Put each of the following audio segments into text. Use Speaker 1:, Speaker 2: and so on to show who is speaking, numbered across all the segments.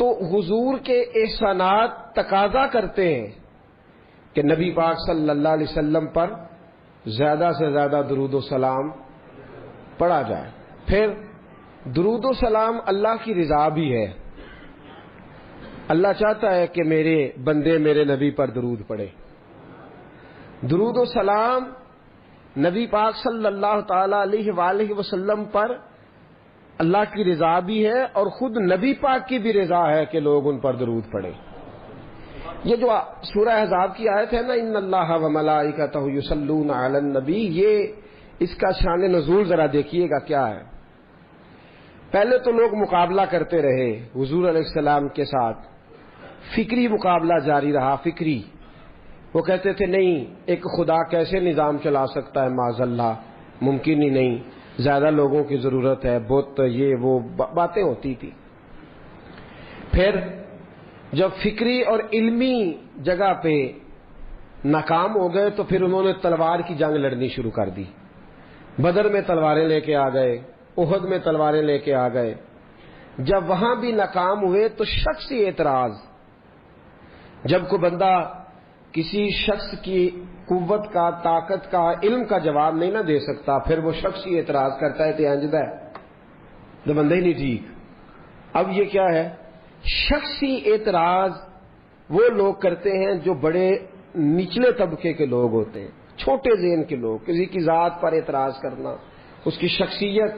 Speaker 1: تو حضور کے احسانات تقاضا کرتے ہیں کہ نبی پاک صلی اللہ علیہ وسلم پر زیادہ سے زیادہ درود و سلام پڑھا جائے. پھر درود و سلام اللہ کی رضا بھی ہے. اللہ چاہتا ہے کہ میرے بندے میرے نبی پر درود پڑھے. درود و سلام نبی پاک صلی اللہ تعالی علیہ وآلہ وسلم پر اللہ کی رضا بھی ہے اور خود نبی پاک کی بھی رضا ہے کہ لوگ ان پر درود پڑھیں. یہ جو سورہ احزاب کی آیت ہے نا، ان اللہ و ملائکتہ یصلون علی النبی، یہ اس کا شان نزول ذرا دیکھیے گا کیا ہے. پہلے تو لوگ مقابلہ کرتے رہے حضور علیہ السلام کے ساتھ، فکری مقابلہ جاری رہا. فکری وہ کہتے تھے نہیں، ایک خدا کیسے نظام چلا سکتا ہے، معاذ اللہ ممکن ہی نہیں، زیادہ لوگوں کی ضرورت ہے، بت یہ وہ باتیں ہوتی تھی. پھر جب فکری اور علمی جگہ پہ ناکام ہو گئے تو پھر انہوں نے تلوار کی جنگ لڑنی شروع کر دی. بدر میں تلواریں لے کے آ گئے، احد میں تلواریں لے کے آ گئے. جب وہاں بھی ناکام ہوئے تو شخصی اعتراض، جب کوئی بندہ کسی شخص کی قوت کا، طاقت کا، علم کا جواب نہیں نہ دے سکتا، پھر وہ شخصی اعتراض کرتا ہے تو انجدہ ہے تو بندہ ہی نہیں ٹھیک. اب یہ کیا ہے؟ شخصی اعتراض وہ لوگ کرتے ہیں جو بڑے نچلے طبقے کے لوگ ہوتے ہیں، چھوٹے ذہن کے لوگ. کسی کی ذات پر اعتراض کرنا، اس کی شخصیت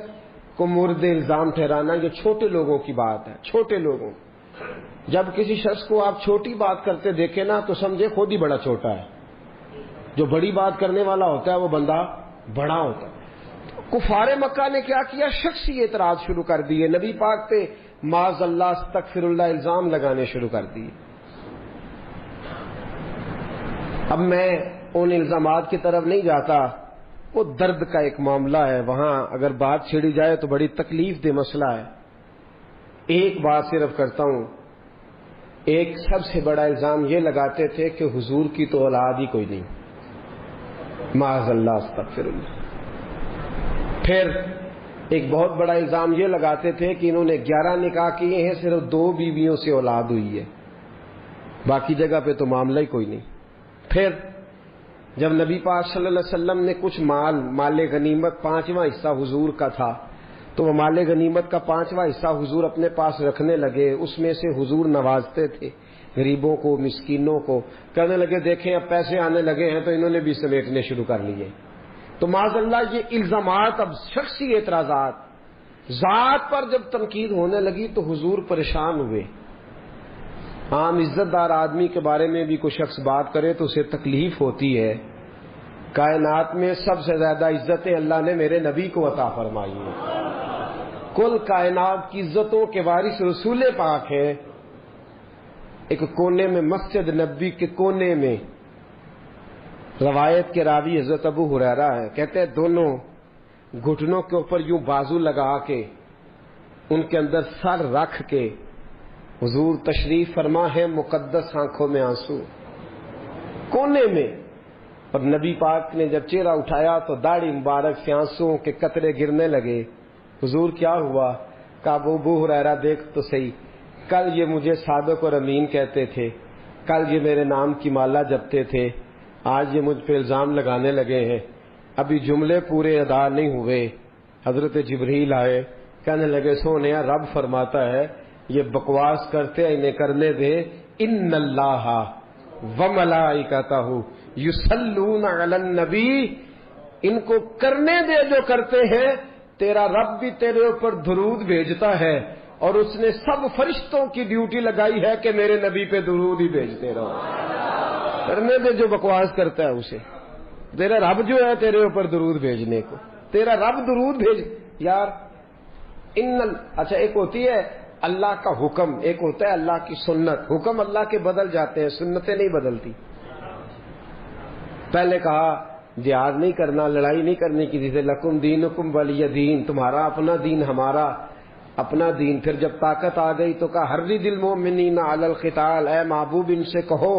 Speaker 1: کو مورد الزام ٹھہرانا، یہ چھوٹے لوگوں کی بات ہے. چھوٹے لوگوں، جب کسی شخص کو آپ چھوٹی بات کرتے دیکھیں نا تو سمجھے خود ہی بڑا چھوٹا ہے. جو بڑی بات کرنے والا ہوتا ہے وہ بندہ بڑا ہوتا ہے. کفار مکہ نے کیا کیا؟ شخصی اعتراض شروع کر دیے، نبی پاک پہ معاذ اللہ استغفر اللہ الزام لگانے شروع کر دیے. اب میں ان الزامات کی طرف نہیں جاتا، وہ درد کا ایک معاملہ ہے، وہاں اگر بات چھڑی جائے تو بڑی تکلیف دہ مسئلہ ہے. ایک بات صرف کرتا ہوں، ایک سب سے بڑا الزام یہ لگاتے تھے کہ حضور کی تو اولاد ہی کوئی نہیں، معاذ اللہ استغفر اللہ. پھر ایک بہت بڑا الزام یہ لگاتے تھے کہ انہوں نے 11 نکاح کیے ہیں، صرف 2 بیویوں سے اولاد ہوئی ہے، باقی جگہ پہ تو معاملہ ہی کوئی نہیں. پھر جب نبی پاک صلی اللہ علیہ وسلم نے کچھ مال غنیمت 5واں حصہ حضور کا تھا، تو وہ مال غنیمت کا 5واں حصہ حضور اپنے پاس رکھنے لگے. اس میں سے حضور نوازتے تھے غریبوں کو، مسکینوں کو. کہنے لگے دیکھیں اب پیسے آنے لگے ہیں تو انہوں نے بھی سمیٹنے شروع کر لیے. تو معاذ اللہ یہ الزامات، اب شخصی اعتراضات، ذات پر جب تنقید ہونے لگی تو حضور پریشان ہوئے. عام عزت دار آدمی کے بارے میں بھی کوئی شخص بات کرے تو اسے تکلیف ہوتی ہے. کائنات میں سب سے زیادہ عزتیں اللہ نے میرے نبی کو عطا فرمائی ہیں. کل کائنات کی عزتوں کے وارث رسول پاک ہیں. ایک کونے میں، مسجد نبی کے کونے میں، روایت کے راوی حضرت ابو ہریرہ ہے، کہتے ہیں دونوں گھٹنوں کے اوپر یوں بازو لگا کے ان کے اندر سر رکھ کے حضور تشریف فرما ہے، مقدس آنکھوں میں آنسو کونے میں. اور نبی پاک نے جب چہرہ اٹھایا تو داڑھی مبارک سے آنسوؤں کے قطرے گرنے لگے. حضور کیا ہوا؟ کہا ابو ہریرہ دیکھ تو صحیح، کل یہ مجھے صادق اور امین کہتے تھے، کل یہ میرے نام کی مالا جپتے تھے، آج یہ مجھ پہ الزام لگانے لگے ہیں. ابھی جملے پورے ادا نہیں ہوئے، حضرت جبریل آئے، کہنے لگے سونیا رب فرماتا ہے یہ بکواس کرتے ہیں انہیں کرنے دے. ان اللہ وملائکتہ یصلون علی النبی، ان کو کرنے دے جو کرتے ہیں. تیرا رب بھی تیرے اوپر درود بھیجتا ہے اور اس نے سب فرشتوں کی ڈیوٹی لگائی ہے کہ میرے نبی پہ درود ہی بھیجتے رہو. کرنے دے جو بکواس کرتا ہے اسے. تیرا رب جو ہے تیرے اوپر درود بھیجنے کو، تیرا رب درود بھیج یار. اچھا ایک ہوتی ہے اللہ کا حکم، ایک ہوتا ہے اللہ کی سنت. حکم اللہ کے بدل جاتے ہیں، سنتیں نہیں بدلتی. پہلے کہا جہاد نہیں کرنا، لڑائی نہیں کرنی کسی سے، لکم دینکم ولی دین، تمہارا اپنا دین ہمارا اپنا دین. پھر جب طاقت آ گئی تو کہا حرِّض المؤمنین علی القتال، اے محبوب ان سے کہو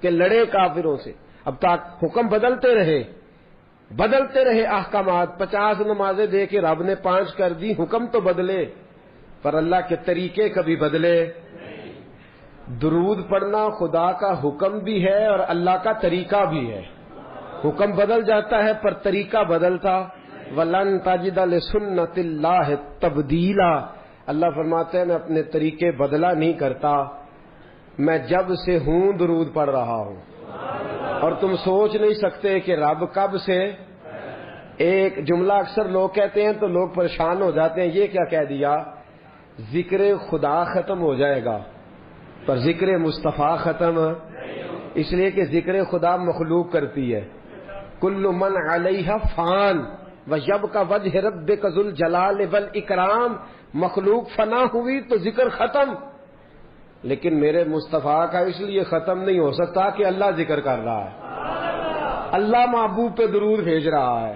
Speaker 1: کہ لڑے کافروں سے. اب تک حکم بدلتے رہے احکامات. 50 نمازیں دے کے رب نے 5 کر دی، حکم تو بدلے پر اللہ کے طریقے کبھی بدلے درود پڑھنا خدا کا حکم بھی ہے اور اللہ کا طریقہ بھی ہے. حکم بدل جاتا ہے پر طریقہ بدلتا. وَلَن تَجِدَ لِسُنَّتِ اللَّهِ تَبْدِيلًا. اللہ فرماتے ہیں میں اپنے طریقے بدلا نہیں کرتا. میں جب سے ہوں درود پڑھ رہا ہوں. اور تم سوچ نہیں سکتے کہ رب کب سے. ایک جملہ اکثر لوگ کہتے ہیں تو لوگ پریشان ہو جاتے ہیں, یہ کیا کہہ دیا, ذکر خدا ختم ہو جائے گا پر ذکر مصطفیٰ ختم, اس لیے کہ ذکر خدا مخلوق کرتی ہے. کل من علیہ فان ویبقی وجہ ربک ذو الجلال والاکرام. مخلوق فنا ہوئی تو ذکر ختم, لیکن میرے مصطفیٰ کا اس لیے ختم نہیں ہو سکتا کہ اللہ ذکر کر رہا ہے. اللہ محبوب پہ درود بھیج رہا ہے,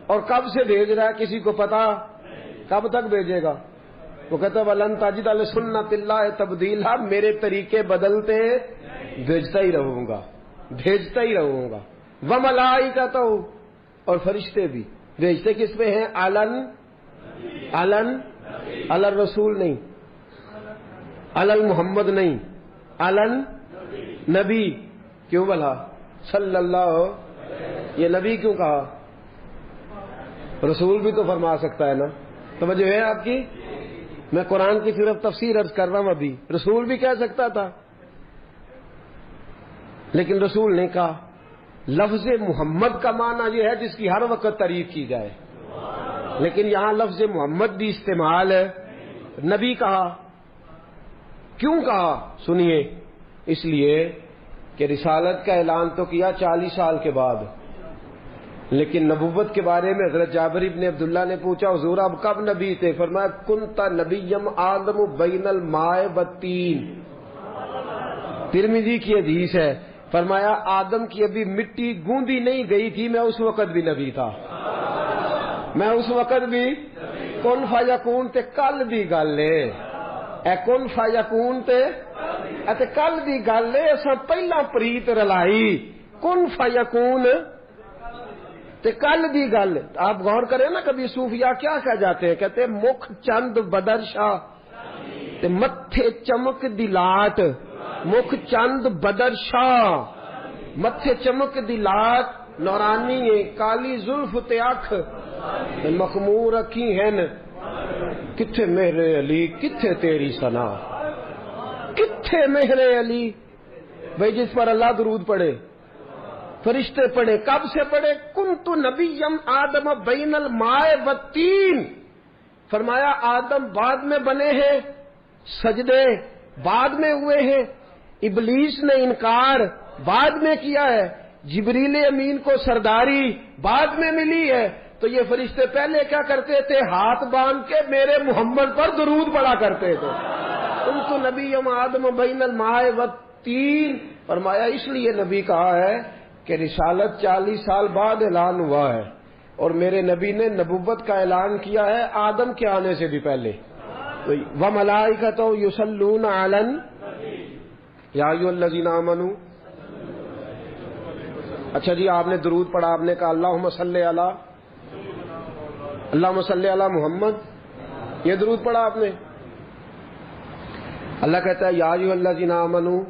Speaker 1: اور کب سے بھیج رہا ہے کسی کو پتا, کب تک بھیجے گا. وہ کہتا ہے وَلَن تَجِدَ لِسُنَّتِ اللَّهِ تَبْدِيلًا. میرے طریقے بدلتے بھیجتا ہی رہوں گا, بھیجتا ہی رہوں گا. وَمَلَائِكَتُهُ, اور فرشتے بھی بھیجتے کس پہ ہیں, علن الرسول نہیں, علن محمد نہیں, علن نبی. کیوں بلا صلی اللہ, یہ نبی کیوں کہا, رسول بھی تو فرما سکتا ہے نا. توجہ ہے آپ کی, میں قرآن کی صرف تفسیر عرض کر رہا ہوں. ابھی رسول بھی کہہ سکتا تھا لیکن رسول نے کہا. لفظ محمد کا معنی یہ ہے جس کی ہر وقت تعریف کی جائے, لیکن یہاں لفظ محمد بھی استعمال ہے. نبی کہا, کیوں کہا سنیے, اس لیے کہ رسالت کا اعلان تو کیا 40 سال کے بعد, لیکن نبوت کے بارے میں حضرت جابر ابن عبداللہ نے پوچھا حضور اب کب نبی تھے؟ فرمایا کنت نبیم آدم بین الماء والطین. ترمذی کی حدیث ہے. فرمایا آدم کی ابھی مٹی گوندی نہیں گئی تھی, میں اس وقت بھی نبی تھا. میں اس وقت بھی کن فیکون تے کل دی گل ہے, اے کن فیکون تے کل دی گل ہے. اساں پہلا پریت رلائی کن فیکون تے کل دی گل. آپ غور کریں نا, کبھی صوفیاء کیا کہہ جاتے ہیں, کہتے ہیں مکھ چند بدر شاہ تے متھے چمک دی لاٹ. مکھ چند بدر شاہ, متھے چمک دی لاٹ, نورانی ہے کالی زلف تے اکھ مخمور اکھی ہیں. کتھے میرے علی کتھے تیری ثنا, کتھے میرے علی. بھائی جس پر اللہ درود پڑھے, فرشتے پڑھے, کب سے پڑھے, کنت نبیم آدم بین الماء والطین. فرمایا آدم بعد میں بنے ہیں, سجدے بعد میں ہوئے ہیں, ابلیس نے انکار بعد میں کیا ہے, جبریل امین کو سرداری بعد میں ملی ہے. تو یہ فرشتے پہلے کیا کرتے تھے, ہاتھ باندھ کے میرے محمد پر درود پڑا کرتے تھے. کنت نبیم آدم بین الماء والطین. فرمایا اس لیے نبی کہا ہے کہ رسالت 40 سال بعد اعلان ہوا ہے, اور میرے نبی نے نبوت کا اعلان کیا ہے آدم کے آنے سے بھی پہلے. وَمَلَائِكَتُهُ يُصَلُّونَ عَلَى یا ایھا الذین آمنوا. اچھا جی, آپ نے درود پڑھا, آپ نے کہا اللہم صلی علی محمد, یہ درود پڑھا آپ نے. اللہ کہتا ہے یا ایھا الذین آمنوا,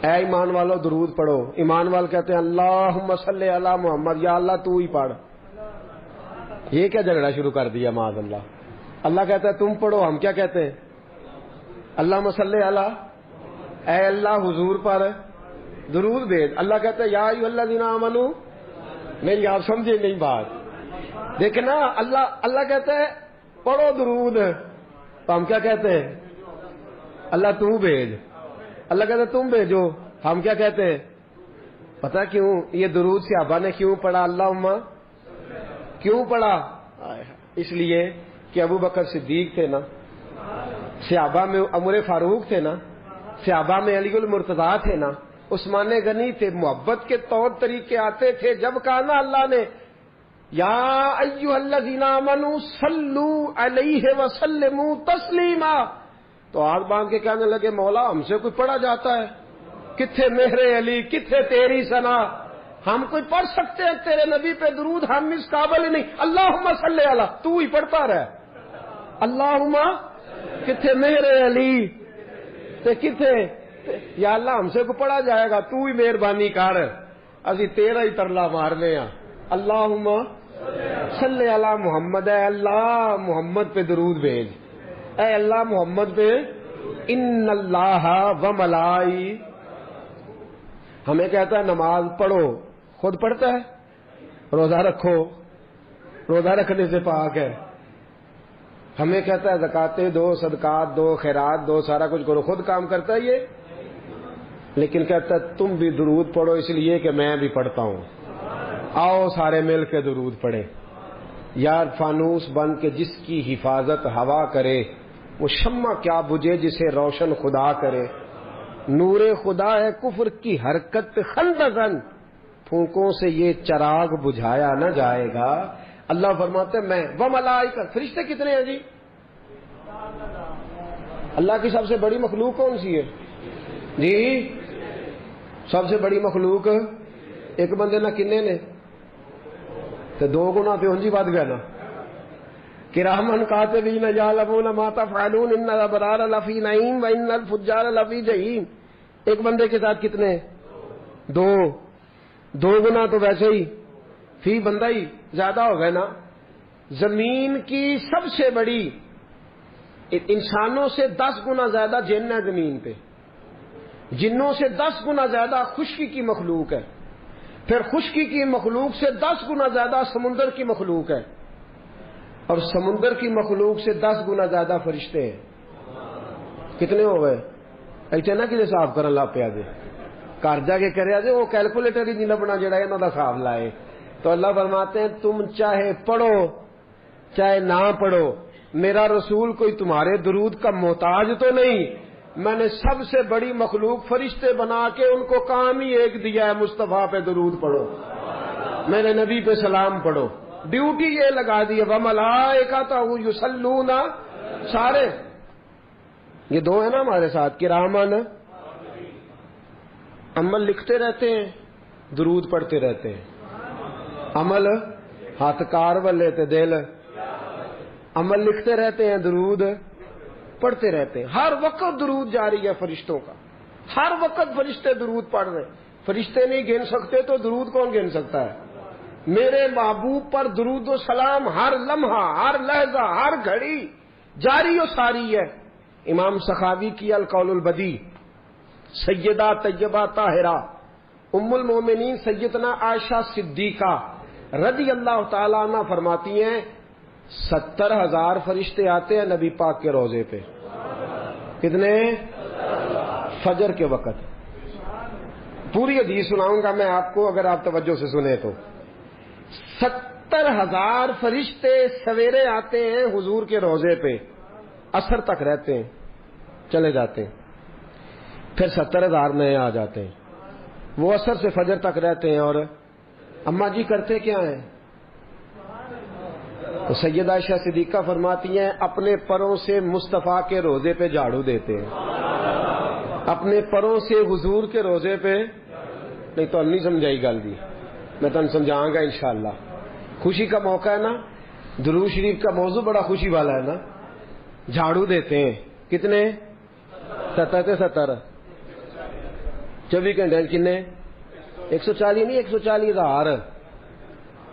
Speaker 1: اے ایمان والو درود پڑھو. ایمان وال کہتے ہیں اللہم صلی علی محمد, یا اللہ تو ہی پڑھ. یہ کیا جھگڑا شروع کر دیا معاذ اللہ. اللہ کہتا ہے تم پڑھو, ہم کیا کہتے ہیں اللہم صلی علی, اے اللہ حضور پر درود بھیج. اللہ کہتا ہے یا ایھا الذین آمنوا. نہیں آپ سمجھے نہیں بات, دیکھنا اللہ کہتا ہے پڑھو درود, تو ہم کیا کہتے ہیں اللہ تو بھیج. اللہ کہتا ہے تم بھیجو, ہم کیا کہتے ہیں. پتہ کیوں یہ درود صحابہ نے کیوں پڑھا, اللہم کیوں پڑھا؟ اس لیے کہ ابو بکر صدیق تھے نا, صحابہ میں عمر فاروق تھے نا, صحابہ میں علی المرتضیٰ تھے نا, عثمان غنی تھے. محبت کے طور طریقے آتے تھے. جب کہا نا اللہ نے یا ایھا الذین آمنوا صلوا علیہ وسلموا تسلیما, تو ہاتھ باندھ کے کہنے لگے مولا ہم سے کوئی پڑھا جاتا ہے, کتھے میرے علی کتھے تیری ثنا, ہم کوئی پڑھ سکتے ہیں تیرے نبی پہ درود, ہم اس قابل ہی نہیں. اللہم صلی علی, تو ہی پڑھتا رہے. اللہم کتھے میرے علی, کتنے یا اللہ ہم سے کو پڑھا جائے گا، تو ہی مہربانی کر، اسی تیرا ہی ترلا مارنے ہاں۔ اللہم صلی علی محمد، اے اللہ محمد پہ درود بھیج، اے اللہ محمد پہ، ان اللہ و ملائی، ہمیں کہتا ہے نماز پڑھو، خود پڑھتا ہے؟ روزہ رکھو، روزہ رکھنے سے پاک ہے۔ ہمیں کہتا ہے زکاتیں دو، صدقات دو، خیرات دو، سارا کچھ کرو، خود کام کرتا ہے یہ؟ لیکن کہتا ہے تم بھی درود پڑھو اس لیے کہ میں بھی پڑھتا ہوں، آؤ سارے مل کے درود پڑھیں۔ یار فانوس بن کے جس کی حفاظت ہوا کرے، وہ شمع کیا بجھے جسے روشن خدا کرے۔ نور خدا ہے کفر کی حرکت خندقن، پھونکوں سے یہ چراغ بجھایا نہ جائے گا۔ اللہ فرماتے ہیں میں و ملائکہ، فرشتے کتنے ہیں جی؟ اللہ کی سب سے بڑی مخلوق کون سی ہے جی؟ سب سے بڑی مخلوق ایک بندے نہ کنے نے تو دو گنا تو انجی بات گیا نا، کرامن کاتبین یعلمون ما تفعلون ان الابرار لفی نعیم و ان الفجار لفی جحیم۔ ایک بندے کے ساتھ کتنے؟ دو گنا تو ویسے ہی فی بندہ ہی زیادہ ہو گئے نا۔ زمین کی سب سے بڑی، انسانوں سے 10 گنا زیادہ جن ہے زمین پہ، جنوں سے 10 گنا زیادہ خشکی کی مخلوق ہے، پھر خشکی کی مخلوق سے 10 گنا زیادہ سمندر کی مخلوق ہے، اور سمندر کی مخلوق سے 10 گنا زیادہ فرشتے ہیں۔ کتنے ہو گئے؟ ایسے نہ کہ صاف کرن لا پیا جے گھر جا کے کریا جے، وہ کیلکولیٹر ہی نہیں لبنا جڑا انہاں دا حساب لائے۔ تو اللہ فرماتے ہیں تم چاہے پڑھو چاہے نہ پڑھو، میرا رسول کوئی تمہارے درود کا محتاج تو نہیں، میں نے سب سے بڑی مخلوق فرشتے بنا کے ان کو کام ہی ایک دیا ہے، مصطفیٰ پہ درود پڑھو، میرے نبی پہ سلام پڑھو، ڈیوٹی یہ لگا دی ہے۔ وَمَلَائِکَتُهُ يُصَلُّونَ، سارے یہ دو ہیں نا ہمارے ساتھ، کرامن، عمل لکھتے رہتے ہیں، درود پڑھتے رہتے ہیں۔ عمل ہاتھ کار والے تے دل، عمل لکھتے رہتے ہیں، درود پڑھتے رہتے ہیں۔ ہر وقت درود جاری ہے فرشتوں کا، ہر وقت فرشتے درود پڑھ رہے ہیں۔ فرشتے نہیں گن سکتے تو درود کون گن سکتا ہے؟ میرے محبوب پر درود و سلام ہر لمحہ، ہر لحظہ، ہر گھڑی جاری و ساری ہے۔ امام سخاوی کی القول البدی، سیدہ طیبہ طاہرہ ام المومنین سیدنا عائشہ صدیقہ رضی اللہ تعالیٰ عنہ فرماتی ہیں 70,000 فرشتے آتے ہیں نبی پاک کے روضے پہ۔ کتنے؟ فجر کے وقت۔ پوری حدیث سناؤں گا میں آپ کو اگر آپ توجہ سے سنیں تو۔ 70,000 فرشتے سویرے آتے ہیں حضور کے روضے پہ، عصر تک رہتے ہیں، چلے جاتے ہیں، پھر 70,000 نئے آ جاتے ہیں، وہ عصر سے فجر تک رہتے ہیں۔ اور اماں جی کرتے کیا ہیں؟ تو سیدہ عائشہ صدیقہ فرماتی ہیں اپنے پروں سے مصطفیٰ کے روضے پہ جھاڑو دیتے ہیں، اپنے پروں سے حضور کے روضے پہ، نہیں تو نہیں سمجھائی گل دی، میں تم سمجھاؤں گا انشاءاللہ۔ خوشی کا موقع ہے نا، درود شریف کا موضوع بڑا خوشی والا ہے نا۔ جھاڑو دیتے ہیں کتنے؟ 70 24 گھنٹے کنے؟ 140 نہیں، 140,000،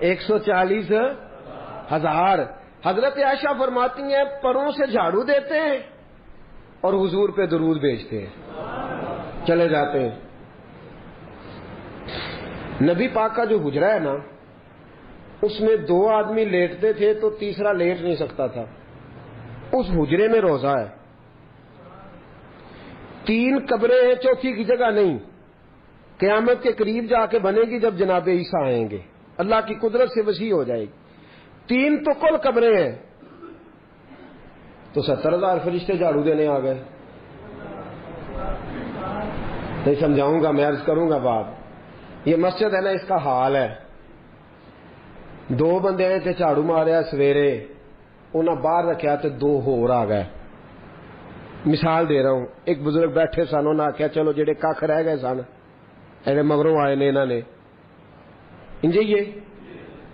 Speaker 1: 140,000۔ حضرت عائشہ فرماتی ہیں پروں سے جھاڑو دیتے ہیں اور حضور پہ درود بھیجتے ہیں، چلے جاتے ہیں۔ نبی پاک کا جو حجرہ ہے نا، اس میں 2 آدمی لیٹتے تھے تو تیسرا لیٹ نہیں سکتا تھا۔ اس حجرے میں روزہ ہے، 3 قبریں ہیں، چوتھی کی جگہ نہیں۔ قیامت کے قریب جا کے بنے گی جب جناب عیسیٰ آئیں گے، اللہ کی قدرت سے وسیع ہو جائے گی۔ 3 تو کل قبریں ہیں، تو 70,000 فرشتے جھاڑو دینے آ گئے۔ نہیں سمجھاؤں گا، میں عرض کروں گا بات۔ یہ مسجد ہے نا، اس کا حال ہے، 2 بندے آئے تھے جھاڑو ماریا سویرے، انہیں باہر رکھا تو 2 ہور آ گئے۔ مثال دے رہا ہوں، ایک بزرگ بیٹھے سن، انہوں نے آخیا چلو جڑے کھ رہ گئے سن ایڈے مگروں آئے نے انہوں نے انجے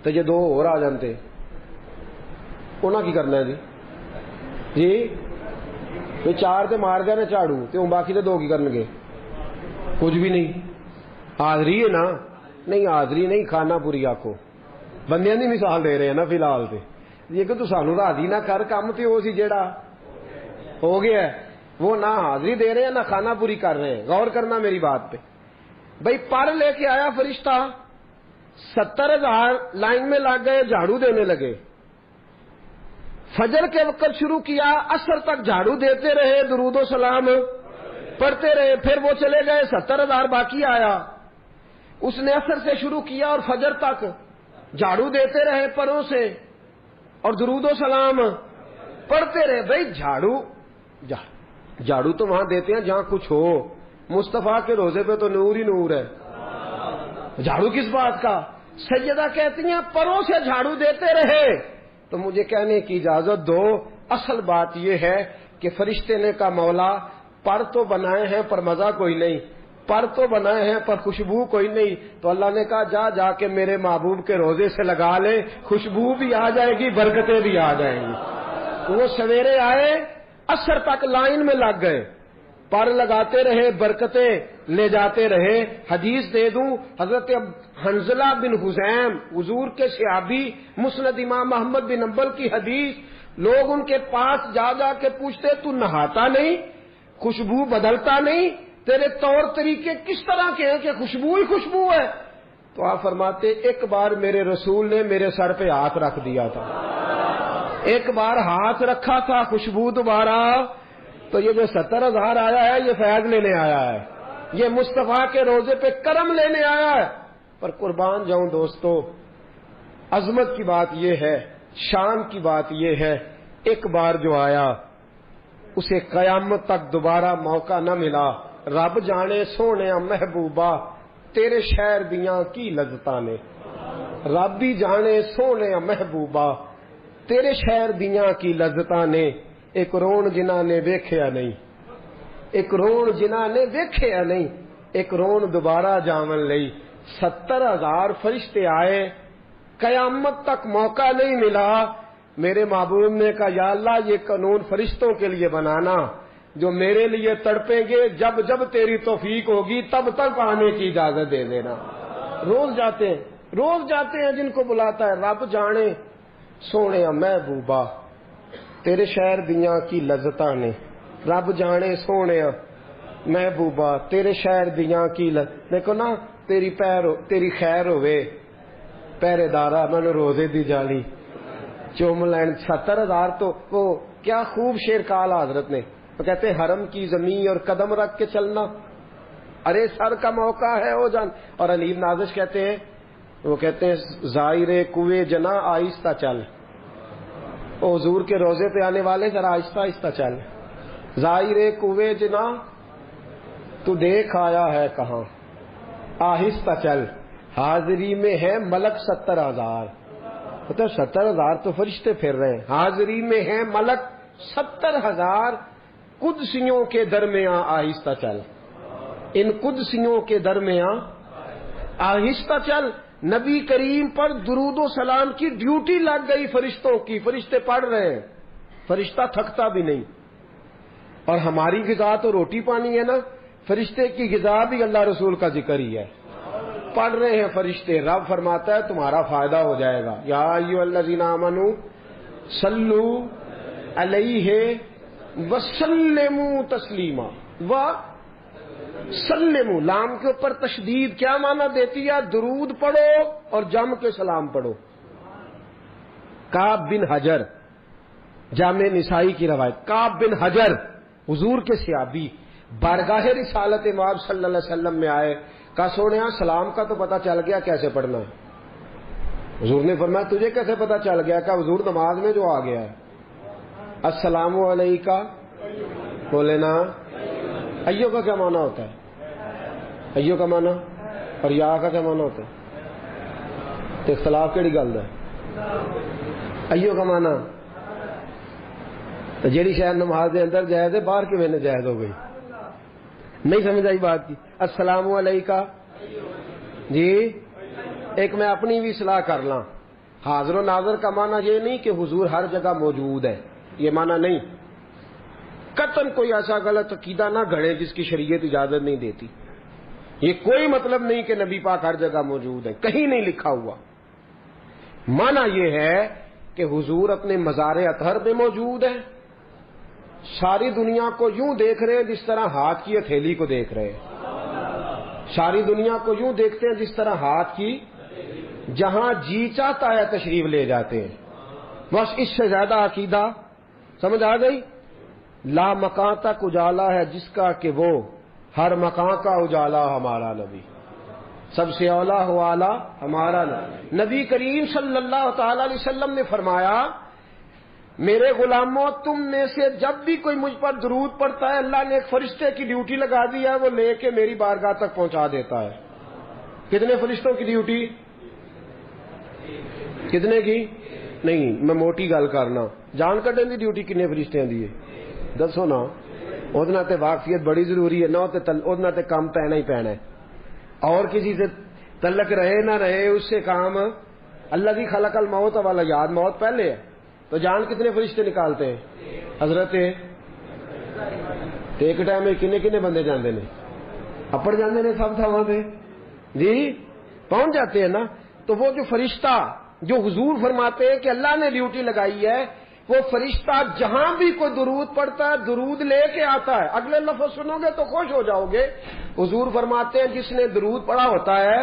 Speaker 1: تو جے 2 ہور آ جاندے انہاں کی کرنا ہے جی؟ تو 4 تے مار گئے نا جھاڑو تے ہوں باقی تے 2 کی کرن گے؟ کچھ بھی نہیں. حاضری ہے نا؟ نہیں حاضری نہیں، کھانا پوری آکو. بندیاں دی مثال دے رہے ہیں نا فی الحال تے یہ کہ تو سانو راضی نہ کر، کام تے وہ سی جیڑا ہو گیا ہے، وہ نہ حاضری دے رہے ہیں نہ کھانا پوری کر رہے ہیں. غور کرنا میری بات پہ. بھائی پر لے کے آیا فرشتہ، 70,000 لائن میں لگ گئے، جھاڑو دینے لگے. فجر کے وقت شروع کیا، عصر تک جھاڑو دیتے رہے، درود و سلام پڑھتے رہے. پھر وہ چلے گئے، 70,000 باقی آیا. اس نے عصر سے شروع کیا اور فجر تک جھاڑو دیتے رہے پروں سے اور درود و سلام پڑھتے رہے. بھائی جھاڑو تو وہاں دیتے ہیں جہاں کچھ ہو. مصطفیٰ کے روزے پہ تو نور ہی نور ہے، جھاڑو کس بات کا؟ سیدہ کہتی ہیں پروں سے جھاڑو دیتے رہے. تو مجھے کہنے کی اجازت دو، اصل بات یہ ہے کہ فرشتے نے کہا مولا پر تو بنائے ہیں پر مزہ کوئی نہیں، پر تو بنائے ہیں پر خوشبو کوئی نہیں. تو اللہ نے کہا جا کے میرے محبوب کے روزے سے لگا لے، خوشبو بھی آ جائے گی، برکتیں بھی آ جائیں گی. وہ سویرے آئے، عصر تک لائن میں لگ گئے، پر لگاتے رہے، برکتیں لے جاتے رہے. حدیث دے دوں، حضرت حنظلہ بن حزیم حضور کے صحابی، مسند امام محمد بن حنبل کی حدیث، لوگ ان کے پاس جا کے پوچھتے تو نہاتا نہیں، خوشبو بدلتا نہیں، تیرے طور طریقے کس طرح کے ہیں کہ خوشبو ہی خوشبو ہے؟ تو آپ فرماتے ایک بار میرے رسول نے میرے سر پہ ہاتھ رکھ دیا تھا، ایک بار ہاتھ رکھا تھا، خوشبو دوبارہ. تو یہ جو 70,000 آیا ہے یہ فیض لینے آیا ہے، یہ مصطفیٰ کے روزے پہ کرم لینے آیا ہے. پر قربان جاؤں دوستو، عظمت کی بات یہ ہے، شان کی بات یہ ہے، ایک بار جو آیا اسے قیامت تک دوبارہ موقع نہ ملا. رب جانے سونے محبوبہ تیرے شہر دیاں کی لذتاں نے، رب بھی جانے سونے محبوبہ تیرے شہر دیاں کی لذتاں نے. ایک رون جنہاں نے ویکھیا نہیں، ایک رون جنہاں نے ویکھیا نہیں، ایک رون دوبارہ جاون لئی. 70,000 فرشتے آئے، قیامت تک موقع نہیں ملا. میرے محبوب نے کہا یا اللہ یہ قانون فرشتوں کے لیے بنانا جو میرے لیے تڑپیں گے، جب جب تیری توفیق ہوگی تب تک آنے کی اجازت دے دینا. روز جاتے ہیں جن کو بلاتا ہے. رب جانے سونے محبوبہ تیرے شہر دیاں کی لذتاں نے، رب جانے سونے محبوبہ تیرے شہر دیاں کی دیکھو نا، تیری خیر ہوئے پہرے دارا میں نے روزے دی جالی چوم لین. 70,000 تو وہ کیا خوب شیر کال حضرت نے. تو کہتے ہیں حرم کی زمین اور قدم رکھ کے چلنا، ارے سر کا موقع ہے ہو جان. اور علیم نازش کہتے ہیں، وہ کہتے ہیں زائر کوے جنا آہستہ چل، حضور کے روزے پہ آنے والے ذرا آہستہ آہستہ چل. زائر کوے جنا تو دیکھ آیا ہے کہاں، آہستہ چل. حاضری میں ہے ملک 70,000، پتہ 70,000 تو فرشتے پھر رہے ہیں. حاضری میں ہے ملک 70,000. قدسیوں کے درمیان آہستہ چل، ان قدسیوں کے درمیان آہستہ چل. نبی کریم پر درود و سلام کی ڈیوٹی لگ گئی فرشتوں کی، فرشتے پڑھ رہے ہیں، فرشتہ تھکتا بھی نہیں. اور ہماری غذا تو روٹی پانی ہے نا، فرشتے کی غذا بھی اللہ رسول کا ذکر ہی ہے. پڑھ رہے ہیں فرشتے، رب فرماتا ہے تمہارا فائدہ ہو جائے گا. یا ایھا الذین آمنوا صلو علیہ وسلموا تسلیما. سلموا لام کے اوپر تشدید کیا معنی دیتی ہے؟ درود پڑھو اور جم کے سلام پڑھو. کعب بن حجر، جامع نسائی کی روایت، کعب بن حجر حضور کے صحابی بارگاہ رسالت مآب صلی اللہ علیہ وسلم میں آئے. کہا سونے سلام کا تو پتہ چل گیا کیسے پڑھنا ہے. حضور نے فرمایا تجھے کیسے پتہ چل گیا؟ کہا حضور نماز میں جو آ گیا ہے السلام علیکہ بولے نا. ایو کا کیا معنی ہوتا ہے؟ ایو کا معنی اور یا کا کیا معنی ہوتا ہے؟ تو اختلاف کیڑی گل ہے؟ ایو کا معنی تو جیڑی شاید نماز دے اندر جائز ہے باہر کیوں میں جائز ہو گئی؟ نہیں سمجھ آئی بات کی. السلام علیکہ جی ایک میں اپنی بھی اصلاح کر لاں. حاضر و ناظر کا معنی یہ نہیں کہ حضور ہر جگہ موجود ہے، یہ معنی نہیں. قطعاً کوئی ایسا غلط عقیدہ نہ گھڑے جس کی شریعت اجازت نہیں دیتی. یہ کوئی مطلب نہیں کہ نبی پاک ہر جگہ موجود ہے، کہیں نہیں لکھا ہوا. معنی یہ ہے کہ حضور اپنے مزار اطہر میں موجود ہے، ساری دنیا کو یوں دیکھ رہے ہیں جس طرح ہاتھ کی ہتھیلی کو دیکھ رہے ہیں. ساری دنیا کو یوں دیکھتے ہیں جس طرح ہاتھ کی، جہاں جی چاہتا ہے تشریف لے جاتے ہیں. بس اس سے زیادہ عقیدہ سمجھ آ گئی؟ لا مکان تک اجالا ہے جس کا کہ وہ ہر مکان کا اجالا ہمارا نبی، سب سے اولا ہو اعلیٰ ہمارا نبی. نبی کریم صلی اللہ تعالی علیہ وسلم نے فرمایا میرے غلاموں تم میں سے جب بھی کوئی مجھ پر درود پڑتا ہے اللہ نے ایک فرشتے کی ڈیوٹی لگا دی ہے، وہ لے کے میری بارگاہ تک پہنچا دیتا ہے. کتنے فرشتوں کی ڈیوٹی؟ کتنے کی؟ نہیں میں موٹی گل کرنا، جان کڈن دی ڈیوٹی کنے فرشتیاں دی ہے دسو نا. ادنا تے واقفیت بڑی ضروری ہے نا، ادنا تے کام پینا ہی پینا ہے. اور کسی سے تعلق رہے نہ رہے اس سے کام. اللہ کی خلق الموت والا یاد، موت پہلے ہے. تو جان کتنے فرشتے نکالتے ہیں؟ حضرت ایک ٹائم میں کنے کنے بندے جاندے نے؟ اپڑ جاندے نے سب تھاواں تے جی پہنچ جاتے ہیں نا. تو وہ جو فرشتہ جو حضور فرماتے ہیں کہ اللہ نے ڈیوٹی لگائی ہے، وہ فرشتہ جہاں بھی کوئی درود پڑتا ہے درود لے کے آتا ہے. اگلے لفظ سنو گے تو خوش ہو جاؤ گے. حضور فرماتے ہیں جس نے درود پڑھا ہوتا ہے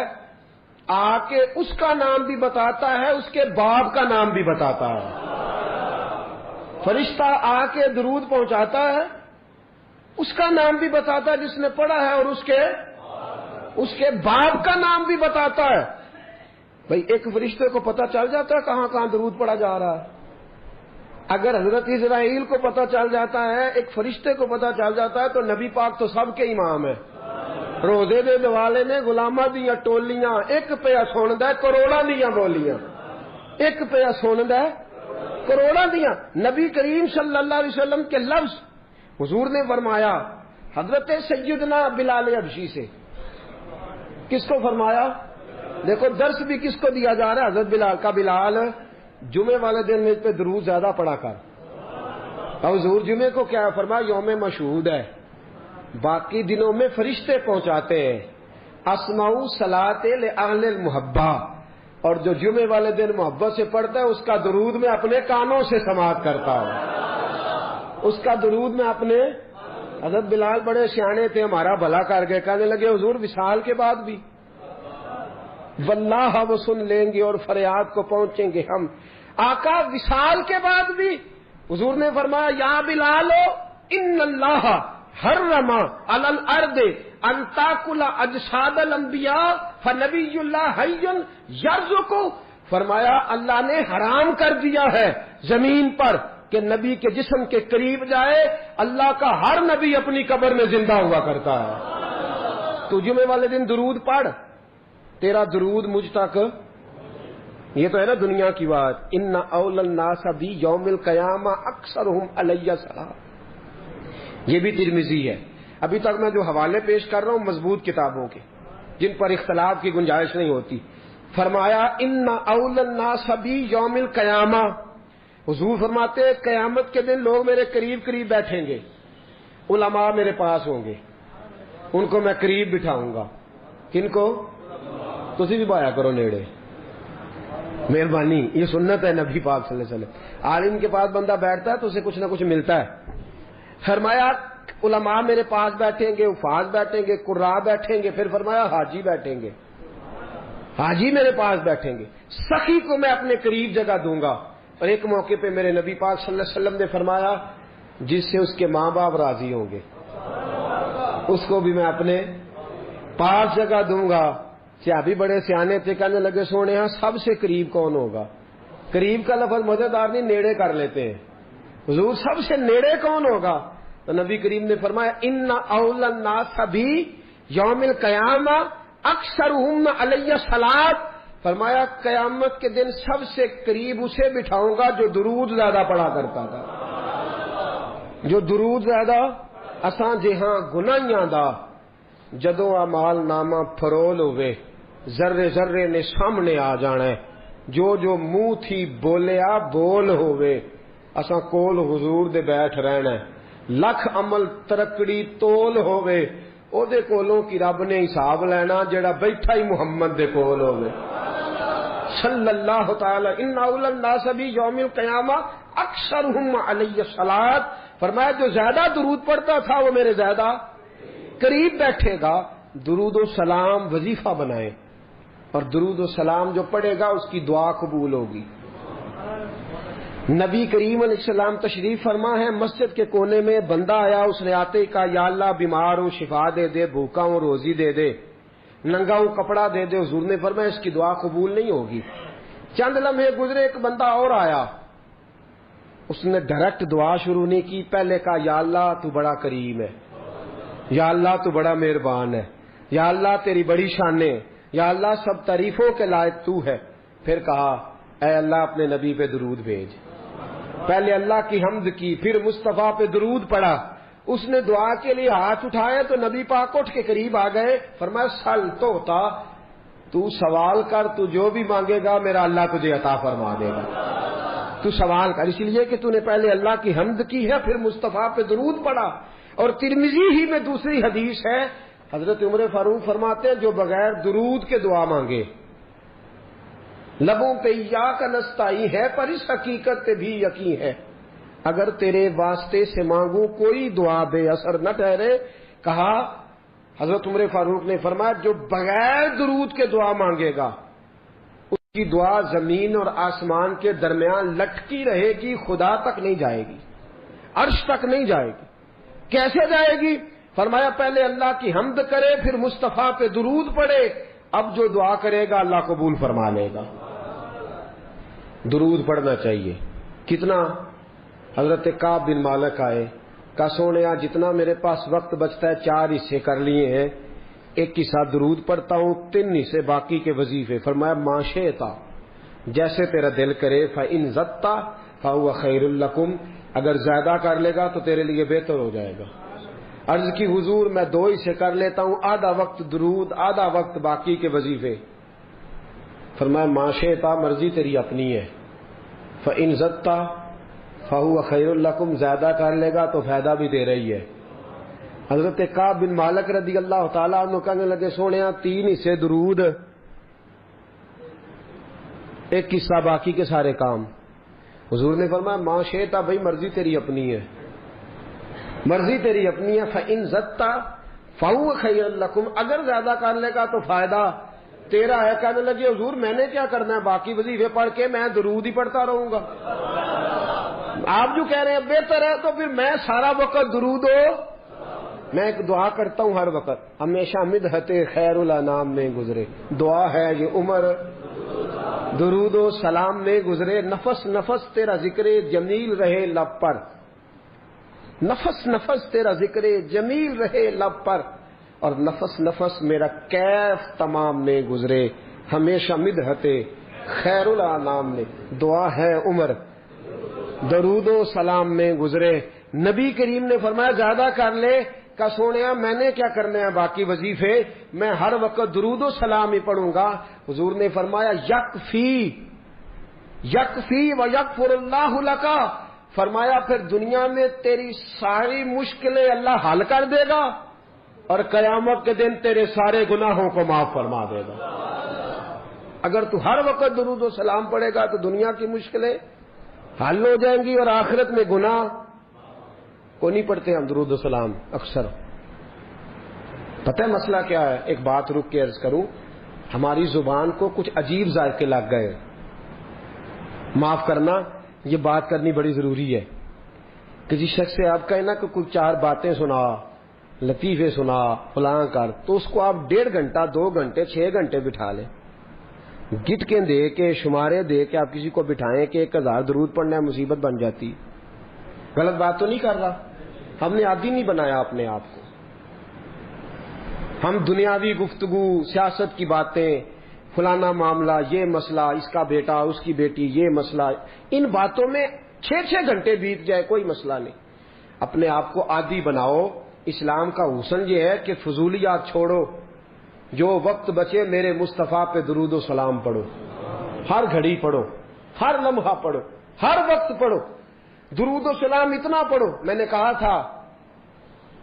Speaker 1: آ کے اس کا نام بھی بتاتا ہے، اس کے باپ کا نام بھی بتاتا ہے. فرشتہ آ کے درود پہنچاتا ہے، اس کا نام بھی بتاتا ہے جس نے پڑھا ہے، اور اس کے باپ کا نام بھی بتاتا ہے. بھئی ایک فرشتے کو پتہ چل جاتا ہے کہاں کہاں درود پڑھا جا رہا ہے. اگر حضرت اسرائیل کو پتہ چل جاتا ہے، ایک فرشتے کو پتہ چل جاتا ہے، تو نبی پاک تو سب کے امام ہے. روزے دے دوالے نے غلاماں دیاں ٹولیاں ایک پیا سندا ہے کروڑاں دیاں بولیاں، ایک پیا سندا ہے کروڑاں دیاں. نبی کریم صلی اللہ علیہ وسلم کے لفظ حضور نے فرمایا حضرت سیدنا بلال حبشی سے. کس کو فرمایا؟ دیکھو درس بھی کس کو دیا جا رہا ہے؟ حضرت بلال کا. بلال جمعے والے دن مجھ پہ درود زیادہ پڑھا کر. اور حضور جمعے کو کیا فرمایا؟ یوم مشہود ہے، باقی دنوں میں فرشتے پہنچاتے ہیں. اسمعوا صلاۃ لأہل المحبہ، اور جو جمعے والے دن محبت سے پڑھتا ہے اس کا درود میں اپنے کانوں سے سماعت کرتا ہوں. اس کا درود میں اپنے. حضرت بلال بڑے سیانے تھے، ہمارا بھلا کر کے کہنے لگے حضور وصال کے بعد بھی واللہ وہ سن لیں گے اور فریاد کو پہنچیں گے ہم. آقا وصال کے بعد بھی حضور نے فرمایا یا بلال ان اللہ حرم علی الارض ان تاکل اجساد الانبیاء فنبی اللہ حی یرزق. فرمایا اللہ نے حرام کر دیا ہے زمین پر کہ نبی کے جسم کے قریب جائے. اللہ کا ہر نبی اپنی قبر میں زندہ ہوا کرتا ہے. تو جمعے والے دن درود پڑھ، تیرا درود مجھ تک. یہ تو ہے نا دنیا کی بات. ان اول الناس بی یوم القیامہ اکثرہم علی السلام. یہ بھی ترمذی ہے. ابھی تک میں جو حوالے پیش کر رہا ہوں مضبوط کتابوں کے جن پر اختلاف کی گنجائش نہیں ہوتی. فرمایا ان اول الناس بی یوم القیامہ. حضور فرماتے ہیں قیامت کے دن لوگ میرے قریب قریب بیٹھیں گے، علماء میرے پاس ہوں گے، ان کو میں قریب بٹھاؤں گا. کن کو؟ تسی بھی بایا کرو نیڑے، مہربانی. یہ سنت ہے نبی پاک صلی اللہ علیہ وسلم. عالم کے پاس بندہ بیٹھتا ہے تو اسے کچھ نہ کچھ ملتا ہے. فرمایا علماء میرے پاس بیٹھیں گے، حفاظ بیٹھیں گے، قراء بیٹھیں گے. پھر فرمایا حاجی بیٹھیں گے، حاجی میرے پاس بیٹھیں گے. سخی کو میں اپنے قریب جگہ دوں گا. اور ایک موقع پہ میرے نبی پاک صلی اللہ علیہ وسلم نے فرمایا جس سے اس کے ماں باپ راضی ہوں گے اس کو بھی میں اپنے پاس جگہ دوں گا. صحابی بڑے سیانے تھے، کہنے لگے سونے ہاں سب سے قریب کون ہوگا؟ قریب کا لفظ مزیدار نہیں، نیڑے کر لیتے ہیں. حضور سب سے نیڑے کون ہوگا؟ تو نبی کریم نے فرمایا ان اول الناس بی یوم القیامہ اکثرہم علی الصلاۃ. فرمایا قیامت کے دن سب سے قریب اسے بٹھاؤں گا جو درود زیادہ پڑھا کرتا تھا. جو درود زیادہ. اساں جہاں گناہیاں دا جدوں اعمال نامہ فرول ہوئے ذرے ذرے نے سامنے آ جانا ہے. جو منہ تھی بولیا بول ہوئے اساں کول حضور دے بیٹھ رہنا ہے. لکھ عمل ترکڑی تول ہوے او دے کولوں کی رب نے حساب لینا جڑا بیٹھا ہی محمد دے کول ہوے صلی اللہ تعالی ان اول الناس بھی یوم القیامہ اکثرہم علی الصلاۃ. فرمایا جو زیادہ درود پڑھتا تھا وہ میرے زیادہ قریب بیٹھے گا. درود و سلام وظیفہ بنائے اور درود و سلام جو پڑھے گا اس کی دعا قبول ہوگی. نبی کریم علیہ السلام تشریف فرما ہے, مسجد کے کونے میں بندہ آیا, اس نے آتے کہا یا اللہ بیمار ہوں شفا دے دے, بھوکا ہوں روزی دے دے, ننگا ہوں کپڑا دے دے. حضور نے فرمایا اس کی دعا قبول نہیں ہوگی. چند لمحے گزرے, ایک بندہ اور آیا, اس نے ڈائریکٹ دعا شروع نہیں کی, پہلے کہا یا اللہ تو بڑا کریم ہے, یا اللہ تو بڑا مہربان ہے, یا اللہ تیری بڑی شانیں, یا اللہ سب تعریفوں کے لائق تو ہے. پھر کہا اے اللہ اپنے نبی پہ درود بھیج. پہلے اللہ کی حمد کی, پھر مصطفیٰ پہ درود پڑھا. اس نے دعا کے لیے ہاتھ اٹھائے تو نبی پاک اٹھ کے قریب آ گئے. فرمایا سل تو ہوتا, تو سوال کر, تو جو بھی مانگے گا میرا اللہ تجھے عطا فرما دے گا. تو سوال کر, اس لیے کہ تو نے پہلے اللہ کی حمد کی ہے, پھر مصطفیٰ پہ درود پڑھا. اور ترمذی ہی میں دوسری حدیث ہے, حضرت عمر فاروق فرماتے ہیں جو بغیر درود کے دعا مانگے لبوں پہ ایاک نستعین ہے پر اس حقیقت پہ بھی یقین ہے اگر تیرے واسطے سے مانگوں کوئی دعا بے اثر نہ ٹھہرے. کہا حضرت عمر فاروق نے فرمایا جو بغیر درود کے دعا مانگے گا اس کی دعا زمین اور آسمان کے درمیان لٹکی رہے گی, خدا تک نہیں جائے گی, عرش تک نہیں جائے گی. کیسے جائے گی؟ فرمایا پہلے اللہ کی حمد کرے, پھر مصطفیٰ پہ درود پڑھے, اب جو دعا کرے گا اللہ قبول فرما لے گا. درود پڑھنا چاہیے. کتنا؟ حضرت کعب بن مالک آئے, کہا سونیا جتنا میرے پاس وقت بچتا ہے 4 حصے کر لیے ہیں, ایک حصہ درود پڑھتا ہوں, 3 حصے باقی کے وظیفے. فرمایا ما شئتا, جیسے تیرا دل کرے. فإن زدت فهو خیر لکم, اگر زیادہ کر لے گا تو تیرے لیے بہتر ہو جائے گا. عرض کی حضور میں 2 حصے کر لیتا ہوں, آدھا وقت درود آدھا وقت باقی کے وظیفے. فرمایا ما شئتا, مرضی تیری اپنی ہے. فإن زدت فهو خیر لکم, زیادہ کر لے گا تو فائدہ بھی دے رہی ہے. حضرت کعب بن مالک رضی اللہ تعالیٰ عنہ کہنے لگے سونیا 3 حصے درود, ایک حصہ باقی کے سارے کام. حضور نے فرمایا ما شئتا, بھائی مرضی تیری اپنی ہے, مرضی تیری اپنی ہے. فإن زدت فهو خیر لکم, اگر زیادہ کر لے گا تو فائدہ تیرا ہے. کہنے لگے حضور میں نے کیا کرنا ہے, باقی وظیفے پڑھ کے میں درود ہی پڑھتا رہوں گا. آپ جو کہہ رہے ہیں بہتر ہے تو پھر میں سارا وقت درود ہو. میں ایک دعا کرتا ہوں ہر وقت, ہمیشہ مدحت خیر الانام میں گزرے. دعا ہے یہ عمر درود و سلام میں گزرے. نفس نفس تیرا ذکر جمیل رہے لب پر, نفس نفس تیرا ذکر جمیل رہے لب پر, اور نفس نفس میرا کیف تمام میں گزرے. ہمیشہ مدحت خیر الانام میں. دعا ہے عمر درود و سلام میں گزرے. نبی کریم نے فرمایا زیادہ کر لے. کا سونیا میں نے کیا کرنا ہے باقی وظیفے, میں ہر وقت درود و سلام ہی پڑھوں گا. حضور نے فرمایا یکفی یکفی و یغفر اللہ لکا. فرمایا پھر دنیا میں تیری ساری مشکلیں اللہ حل کر دے گا اور قیامت کے دن تیرے سارے گناہوں کو معاف فرما دے گا. اگر تو ہر وقت درود و سلام پڑھے گا تو دنیا کی مشکلیں حل ہو جائیں گی اور آخرت میں گناہ کو نہیں پڑھتے ہم درود و سلام اکثر. پتہ ہے مسئلہ کیا ہے؟ ایک بات رک کے عرض کروں, ہماری زبان کو کچھ عجیب ذائقے لگ گئے. معاف کرنا, یہ بات کرنی بڑی ضروری ہے. کسی شخص سے آپ کہیں نا کہ کچھ 4 باتیں سنا, لطیفے سنا, فلاں کر, تو اس کو آپ 1.5 گھنٹہ 2 گھنٹے 6 گھنٹے بٹھا لیں. گٹ کے دے کے شمارے دے کے آپ کسی کو بٹھائیں کہ 1000 درود پڑھنا ہے, مصیبت بن جاتی. غلط بات تو نہیں کر رہا, ہم نے عادی نہیں بنایا اپنے آپ کو. ہم دنیاوی گفتگو, سیاست کی باتیں, فلانا معاملہ, یہ مسئلہ, اس کا بیٹا, اس کی بیٹی, یہ مسئلہ, ان باتوں میں 6 گھنٹے بیت جائے کوئی مسئلہ نہیں. اپنے آپ کو عادی بناؤ. اسلام کا حسن یہ ہے کہ فضولیات چھوڑو, جو وقت بچے میرے مصطفیٰ پہ درود و سلام پڑھو. ہر گھڑی پڑھو, ہر لمحہ پڑھو, ہر وقت پڑھو. درود و سلام اتنا پڑھو. میں نے کہا تھا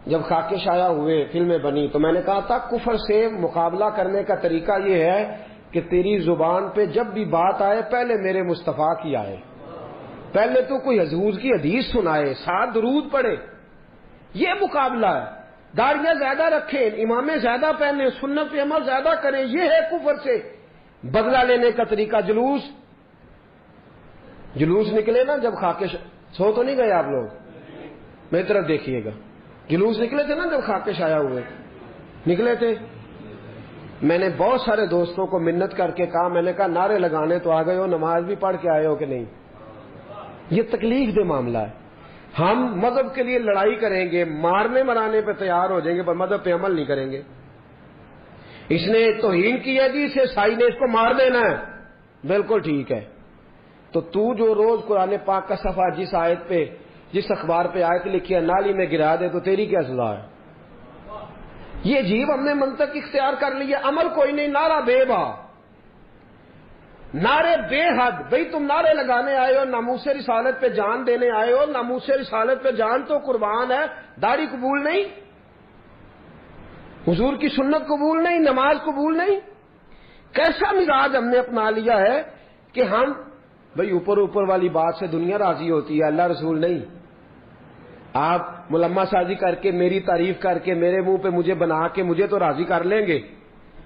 Speaker 1: جب خاکے شائع ہوئے، فلمیں بنی، تو میں نے کہا تھا کفر سے مقابلہ کرنے کا طریقہ یہ ہے کہ تیری زبان پہ جب بھی بات آئے پہلے میرے مصطفیٰ کی آئے، پہلے تو کوئی حضور کی حدیث سنائے، ساتھ درود پڑھے. یہ مقابلہ ہے. داڑیاں زیادہ رکھیں، امامیں زیادہ پہنیں، سنت پہ عمل زیادہ کریں، یہ ہے کفر سے بدلہ لینے کا طریقہ. جلوس نکلے نا جب خاکے سو تو نہیں گئے آپ لوگ؟ میری طرف دیکھیے گا. جلوس نکلے تھے نا جب خاکے شائع ہوئے، نکلے تھے. میں نے بہت سارے دوستوں کو منت کر کے کہا، میں نے کہا نعرے لگانے تو آ گئے ہو، نماز بھی پڑھ کے آئے ہو کہ نہیں؟ یہ تکلیف دہ معاملہ ہے. ہم مذہب کے لیے لڑائی کریں گے، مارنے مرانے پہ تیار ہو جائیں گے، پر مذہب پہ عمل نہیں کریں گے. اس نے توہین کی ہے جی، اسے عیسائی نے اس کو مار دینا ہے. بالکل ٹھیک ہے. تو جو روز قرآن پاک کا صفحہ جس آیت پہ، جس اخبار پہ آیت لکھی ہے نالی میں گرا دے، تو تیری کیا سزا ہے؟ یہ عجیب ہم نے منطق اختیار کر لیا. عمل کوئی نہیں، نعرہ بے با، نعرے بے حد. بھئی تم نعرے لگانے آئے ہو، ناموس رسالت پہ جان دینے آئے ہو، ناموس رسالت پہ جان تو قربان ہے، داڑھی قبول نہیں، حضور کی سنت قبول نہیں، نماز قبول نہیں. کیسا مزاج ہم نے اپنا لیا ہے کہ ہم بھئی اوپر والی بات سے دنیا راضی ہوتی ہے، اللہ رسول نہیں. آپ ملما سازی کر کے، میری تعریف کر کے، میرے منہ پہ مجھے بنا کے مجھے تو راضی کر لیں گے،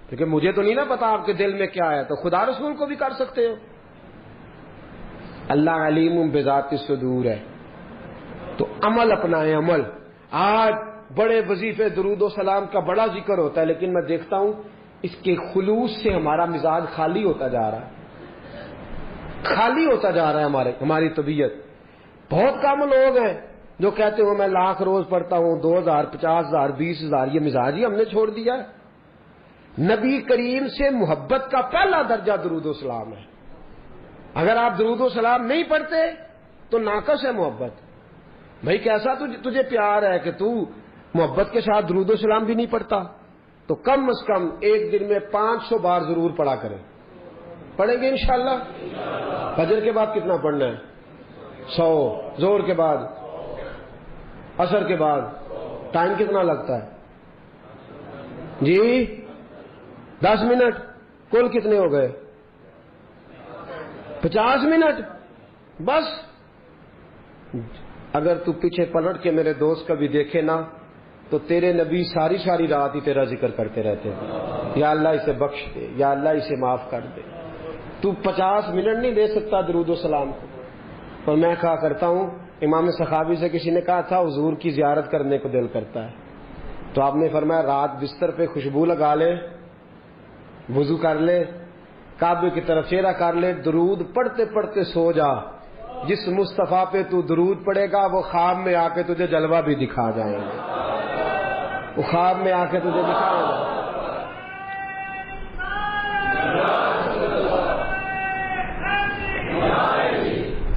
Speaker 1: لیکن مجھے تو نہیں نا پتا آپ کے دل میں کیا ہے. تو خدا رسول کو بھی کر سکتے ہو. اللہ علیم بذات الصدور ہے. تو عمل اپنائیں، عمل. آج بڑے وظیفے درود و سلام کا بڑا ذکر ہوتا ہے، لیکن میں دیکھتا ہوں اس کے خلوص سے ہمارا مزاج خالی ہوتا جا رہا ہے، خالی ہوتا جا رہا ہے ہماری طبیعت. بہت کم لوگ ہیں جو کہتے ہو میں 1,00,000 روز پڑھتا ہوں، 2,000، 50,000، 20,000. یہ مزاج ہی ہم نے چھوڑ دیا ہے. نبی کریم سے محبت کا پہلا درجہ درود و سلام ہے. اگر آپ درود و سلام نہیں پڑھتے تو ناقص ہے محبت. بھائی کیسا تجھے پیار ہے کہ تو محبت کے ساتھ درود و سلام بھی نہیں پڑھتا؟ تو کم از کم ایک دن میں 500 بار ضرور پڑھا کریں. پڑھیں گے انشاءاللہ؟ فجر کے بعد کتنا پڑھنا ہے؟ 100. زور کے بعد، عصر کے بعد. ٹائم کتنا لگتا ہے جی؟ 10 منٹ. کل کتنے ہو گئے؟ 50 منٹ بس. اگر تو پیچھے پلٹ کے میرے دوست کا بھی دیکھے نا تو تیرے نبی ساری رات ہی تیرا ذکر کرتے رہتے ہیں، یا اللہ اسے بخش دے، یا اللہ اسے معاف کر دے. تو 50 منٹ نہیں دے سکتا درود و سلام کو. اور میں کہا کرتا ہوں، امام سخاوی سے کسی نے کہا تھا حضور کی زیارت کرنے کو دل کرتا ہے، تو آپ نے فرمایا رات بستر پہ خوشبو لگا لے، وضو کر لے، کعبے کی طرف چہرہ کر لے، درود پڑھتے پڑھتے سو جا. جس مصطفیٰ پہ تو درود پڑے گا وہ خواب میں آ کے تجھے جلوہ بھی دکھا جائیں گے، وہ خواب میں آ کے تجھے دکھائیں گے.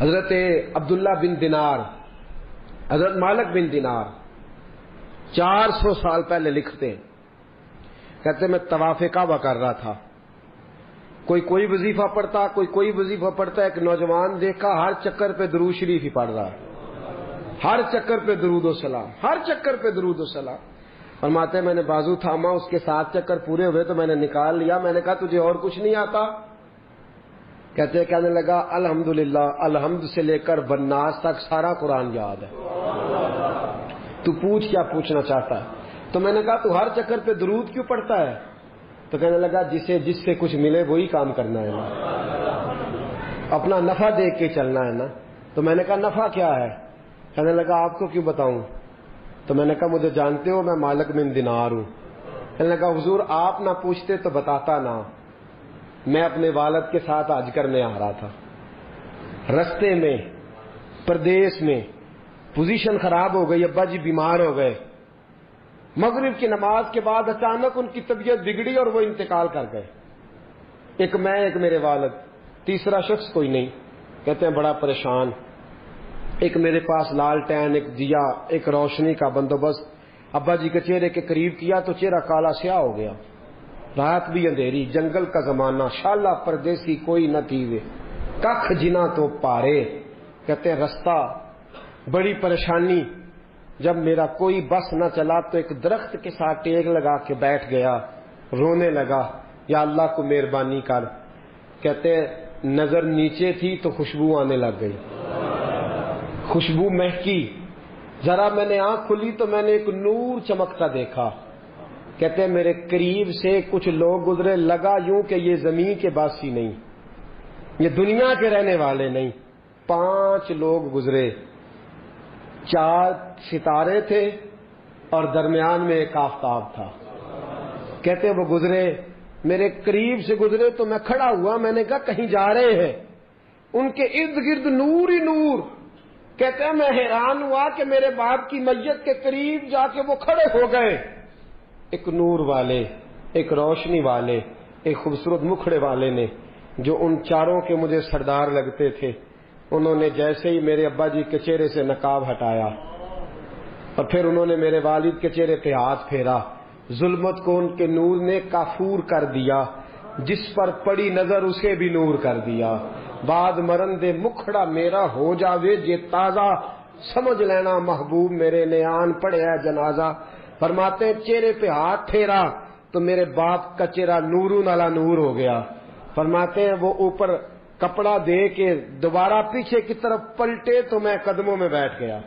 Speaker 1: حضرت عبداللہ بن دینار، حضرت مالک بن دینار 400 سال پہلے لکھتے ہیں، کہتے میں طواف کعبہ کر رہا تھا، کوئی وظیفہ پڑھتا، کوئی وظیفہ پڑھتا. ایک نوجوان دیکھا ہر چکر پہ درود شریف ہی پڑھ رہا ہے، ہر چکر پہ درود و سلام، ہر چکر پہ درود و سلام. فرماتے میں نے بازو تھاما، اس کے 7 چکر پورے ہوئے تو میں نے نکال لیا. میں نے کہا تجھے اور کچھ نہیں آتا؟ کہنے لگا الحمدللہ، الحمد سے لے کر بناس تک سارا قرآن یاد ہے. تو پوچھ کیا پوچھنا چاہتا ہے؟ تو میں نے کہا تو ہر چکر پہ درود کیوں پڑھتا ہے؟ تو کہنے لگا جس سے کچھ ملے وہی کام کرنا ہے نا، اپنا نفع دیکھ کے چلنا ہے نا. تو میں نے کہا نفع کیا ہے؟ کہنے لگا آپ کو کیوں بتاؤں؟ تو میں نے کہا مجھے جانتے ہو میں مالک بن دینار ہوں. کہنے لگا حضور آپ نہ پوچھتے تو بتاتا نا. میں اپنے والد کے ساتھ حج کرنے آ رہا تھا، رستے میں پردیس میں پوزیشن خراب ہو گئی، ابا جی بیمار ہو گئے. مغرب کی نماز کے بعد اچانک ان کی طبیعت بگڑی اور وہ انتقال کر گئے. ایک میں، ایک میرے والد، تیسرا شخص کوئی نہیں. کہتے ہیں بڑا پریشان. ایک میرے پاس لالٹین، ایک دیا، ایک روشنی کا بندوبست ابا جی کے چہرے کے قریب کیا تو چہرہ کالا سیاہ ہو گیا. رات بھی اندھیری، جنگل کا زمانہ، شالہ پردیسی کوئی نہ تھی، کخ جنا تو پارے. کہتے ہیں رستہ، بڑی پریشانی. جب میرا کوئی بس نہ چلا تو ایک درخت کے ساتھ ٹیک لگا کے بیٹھ گیا، رونے لگا، یا اللہ کو مہربانی کر۔ کہتے ہیں نظر نیچے تھی تو خوشبو آنے لگ گئی، خوشبو مہکی، ذرا میں نے آنکھ کھلی تو میں نے ایک نور چمکتا دیکھا۔ کہتے ہیں میرے قریب سے کچھ لوگ گزرے، لگا یوں کہ یہ زمین کے باسی نہیں، یہ دنیا کے رہنے والے نہیں۔ 5 لوگ گزرے، 4 ستارے تھے اور درمیان میں ایک آفتاب تھا۔ کہتے ہیں وہ گزرے، میرے قریب سے گزرے تو میں کھڑا ہوا، میں نے کہا کہیں جا رہے ہیں، ان کے ارد گرد نور ہی نور۔ کہتے ہیں میں حیران ہوا کہ میرے باپ کی میت کے قریب جا کے وہ کھڑے ہو گئے، ایک نور والے، ایک روشنی والے، ایک خوبصورت مکھڑے والے نے، جو ان 4 کے مجھے سردار لگتے تھے۔ انہوں نے جیسے ہی میرے ابا جی کے چہرے سے نقاب ہٹایا اور پھر انہوں نے میرے والد کے چہرے پہ ہاتھ پھیرا، ظلمت کو ان کے نور نے کافور کر دیا، جس پر پڑی نظر اسے بھی نور کر دیا۔ بعد مرن دے مکھڑا میرا ہو جاوے جے تازہ، سمجھ لینا محبوب میرے نے آن پڑے ہے جنازہ۔ فرماتے ہیں چہرے پہ ہاتھ پھیرا تو میرے باپ کا چہرہ نورون علی نور ہو گیا۔ فرماتے ہیں وہ اوپر کپڑا دے کے دوبارہ پیچھے کی طرف پلٹے تو میں قدموں میں بیٹھ گیا۔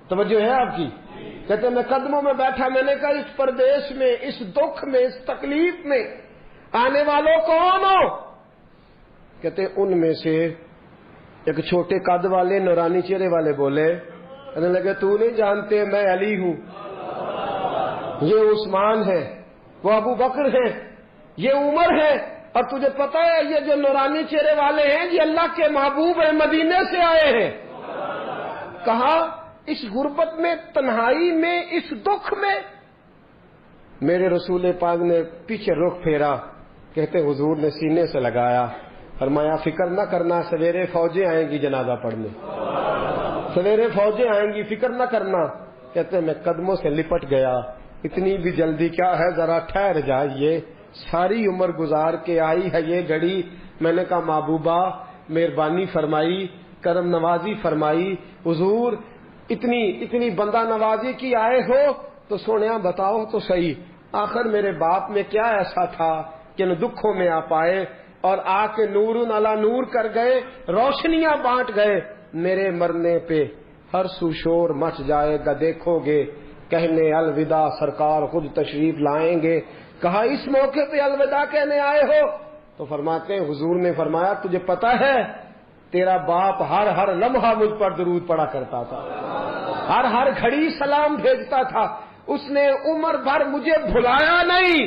Speaker 1: توجہ ہے آپ کی؟ کہتے ہیں میں قدموں میں بیٹھا، میں نے کہا اس پردیش میں، اس دکھ میں، اس تکلیف میں آنے والوں کون ہو؟ کہتے ہیں ان میں سے ایک چھوٹے قد والے نورانی چہرے والے بولے، کہنے لگے تو نہیں جانتے میں علی ہوں، یہ عثمان ہے، وہ ابو بکر ہے، یہ عمر ہے، اور تجھے پتا ہے یہ جو نورانی چہرے والے ہیں یہ اللہ کے محبوب ہیں، مدینے سے آئے ہیں۔ کہا اس غربت میں، تنہائی میں، اس دکھ میں؟ میرے رسول پاک نے پیچھے رخ پھیرا، کہتے حضور نے سینے سے لگایا، فرمایا فکر نہ کرنا، سویرے فوجیں آئیں گی جنازہ پڑھنے، سویرے فوجیں آئیں گی، فکر نہ کرنا۔ کہتے میں قدموں سے لپٹ گیا، اتنی بھی جلدی کیا ہے، ذرا ٹھہر جائیے، ساری عمر گزار کے آئی ہے یہ گھڑی۔ میں نے کہا محبوبہ مہربانی فرمائی، کرم نوازی فرمائی، حضور اتنی بندہ نوازی کی آئے ہو تو سونیا بتاؤ تو صحیح، آخر میرے باپ میں کیا ایسا تھا کہ ان دکھوں میں آپ آئے اور آ کے نور علی نور کر گئے، روشنیاں بانٹ گئے۔ میرے مرنے پہ ہر سو شور مچ جائے گا، دیکھو گے کہنے الوداع سرکار خود تشریف لائیں گے۔ کہا اس موقع پہ الوداع کہنے آئے ہو؟ تو فرماتے ہیں حضور نے فرمایا تجھے پتا ہے تیرا باپ ہر لمحہ مجھ پر درود پڑا کرتا تھا، ہر گھڑی سلام بھیجتا تھا، اس نے عمر بھر مجھے بھلایا نہیں،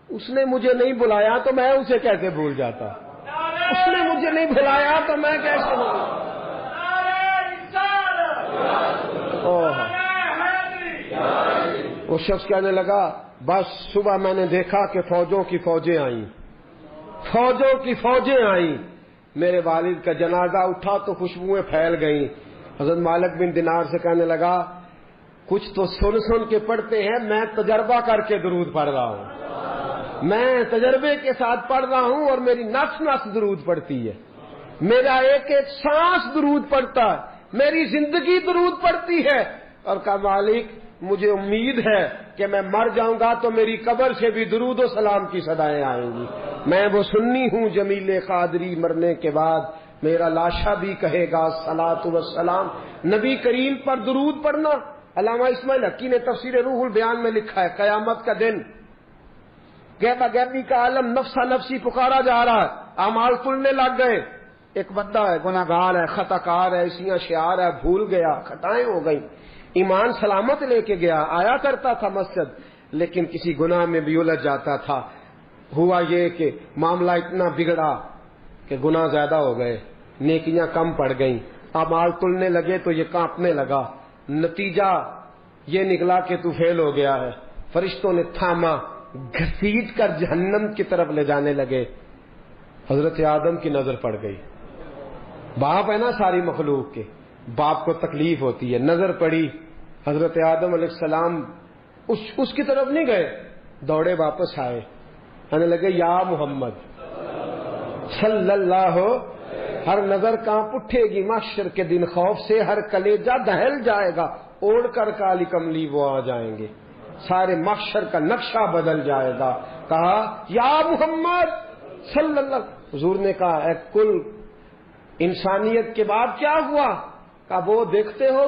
Speaker 1: اس نے مجھے نہیں بلایا تو میں اسے کیسے بھول جاتا، اس نے مجھے نہیں بلایا تو میں کیسے بھول۔ وہ شخص کہنے لگا بس صبح میں نے دیکھا کہ فوجوں کی فوجیں آئیں، فوجوں کی فوجیں آئیں، میرے والد کا جنازہ اٹھا تو خوشبوئیں پھیل گئیں۔ حضرت مالک بن دینار سے کہنے لگا کچھ تو سن کے پڑھتے ہیں، میں تجربہ کر کے درود پڑھ رہا ہوں، میں تجربے کے ساتھ پڑھ رہا ہوں اور میری نفس درود پڑھتی ہے، میرا ایک ایک سانس درود پڑھتا ہے، میری زندگی درود پڑھتی ہے۔ اور کہا مالک مجھے امید ہے کہ میں مر جاؤں گا تو میری قبر سے بھی درود و سلام کی صدائیں آئیں گی، میں وہ سنی ہوں جمیل قادری، مرنے کے بعد میرا لاشا بھی کہے گا صلاۃ و سلام۔ نبی کریم پر درود پڑھنا، علامہ اسماعیل حقی نے تفسیر روح البیان میں لکھا ہے قیامت کا دن غیبہ غیبی کا عالم نفسا نفسی پکارا جا رہا ہے، اعمال تلنے لگ گئے، ایک بندہ ہے گناہ گار ہے، خطا کار ہے، اسیاں شعار ہے، بھول گیا، خطائیں ہو گئیں، ایمان سلامت لے کے گیا، آیا کرتا تھا مسجد لیکن کسی گناہ میں بھی الجھ جاتا تھا۔ ہوا یہ کہ معاملہ اتنا بگڑا کہ گناہ زیادہ ہو گئے، نیکیاں کم پڑ گئیں، اعمال تلنے لگے تو یہ کانپنے لگا، نتیجہ یہ نکلا کہ تو فیل ہو گیا ہے۔ فرشتوں نے تھاما، گھسیٹ کر جہنم کی طرف لے جانے لگے۔ حضرت آدم کی نظر پڑ گئی، باپ ہے نا ساری مخلوق کے، باپ کو تکلیف ہوتی ہے، نظر پڑی، حضرت آدم علیہ السلام اس کی طرف نہیں گئے، دوڑے واپس آئے، کہنے لگے یا محمد صلی اللہ، ہر نظر کانپ اٹھے گی محشر کے دن خوف سے، ہر کلیجہ دہل جائے گا اوڑھ کر کالی کملی وہ آ جائیں گے، سارے محشر کا نقشہ بدل جائے گا۔ کہا یا محمد صلی اللہ، حضور نے کہا اے کل انسانیت کے بعد کیا ہوا؟ کہا وہ دیکھتے ہو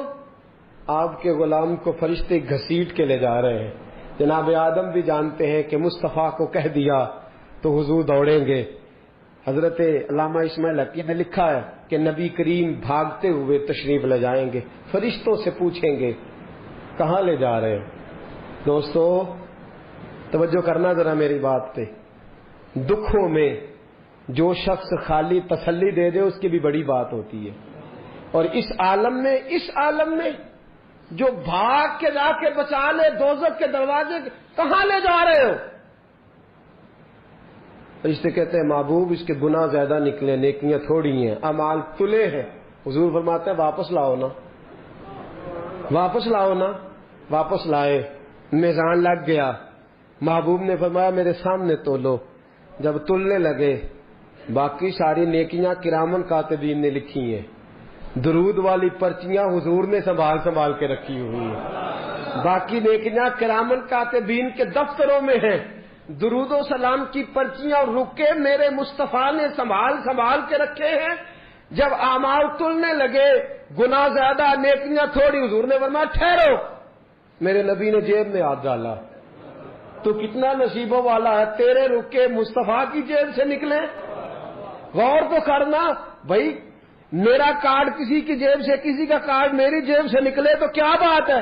Speaker 1: آپ کے غلام کو فرشتے گھسیٹ کے لے جا رہے ہیں۔ جناب آدم بھی جانتے ہیں کہ مصطفیٰ کو کہہ دیا تو حضور دوڑیں گے۔ حضرت علامہ اسماعیل حقی نے لکھا ہے کہ نبی کریم بھاگتے ہوئے تشریف لے جائیں گے، فرشتوں سے پوچھیں گے کہاں لے جا رہے ہیں؟ دوستو توجہ کرنا ذرا میری بات پہ، دکھوں میں جو شخص خالی تسلی دے دے اس کی بھی بڑی بات ہوتی ہے، اور اس عالم میں جو بھاگ کے جا کے بچا لے دوزخ کے دروازے، کہاں لے جا رہے ہو؟ فرشتے کہتے ہیں محبوب اس کے گناہ زیادہ نکلے، نیکیاں تھوڑی ہیں، اعمال تلے ہیں۔ حضور فرماتے ہیں واپس لاؤ نا، واپس لاؤ نا۔ واپس لائے، میزان لگ گیا، محبوب نے فرمایا میرے سامنے تولو۔ جب تلنے لگے باقی ساری نیکیاں کرامن کاتبین نے لکھی ہیں، درود والی پرچیاں حضور نے سنبھال سنبھال کے رکھی ہوئی ہیں، باقی نیکیاں کرامن کاتبین کے دفتروں میں ہیں، درود و سلام کی پرچیاں اور رکے میرے مصطفیٰ نے سنبھال سنبھال کے رکھے ہیں۔ جب اعمال تلنے لگے، گناہ زیادہ نیکیاں تھوڑی، حضور نے فرمایا ٹھہرو۔ میرے نبی نے جیب میں ہاتھ ڈالا، تو کتنا نصیبوں والا ہے، تیرے رکے مصطفیٰ کی جیب سے نکلے۔ غور تو کرنا بھائی، میرا کارڈ کسی کی جیب سے، کسی کا کارڈ میری جیب سے نکلے تو کیا بات ہے،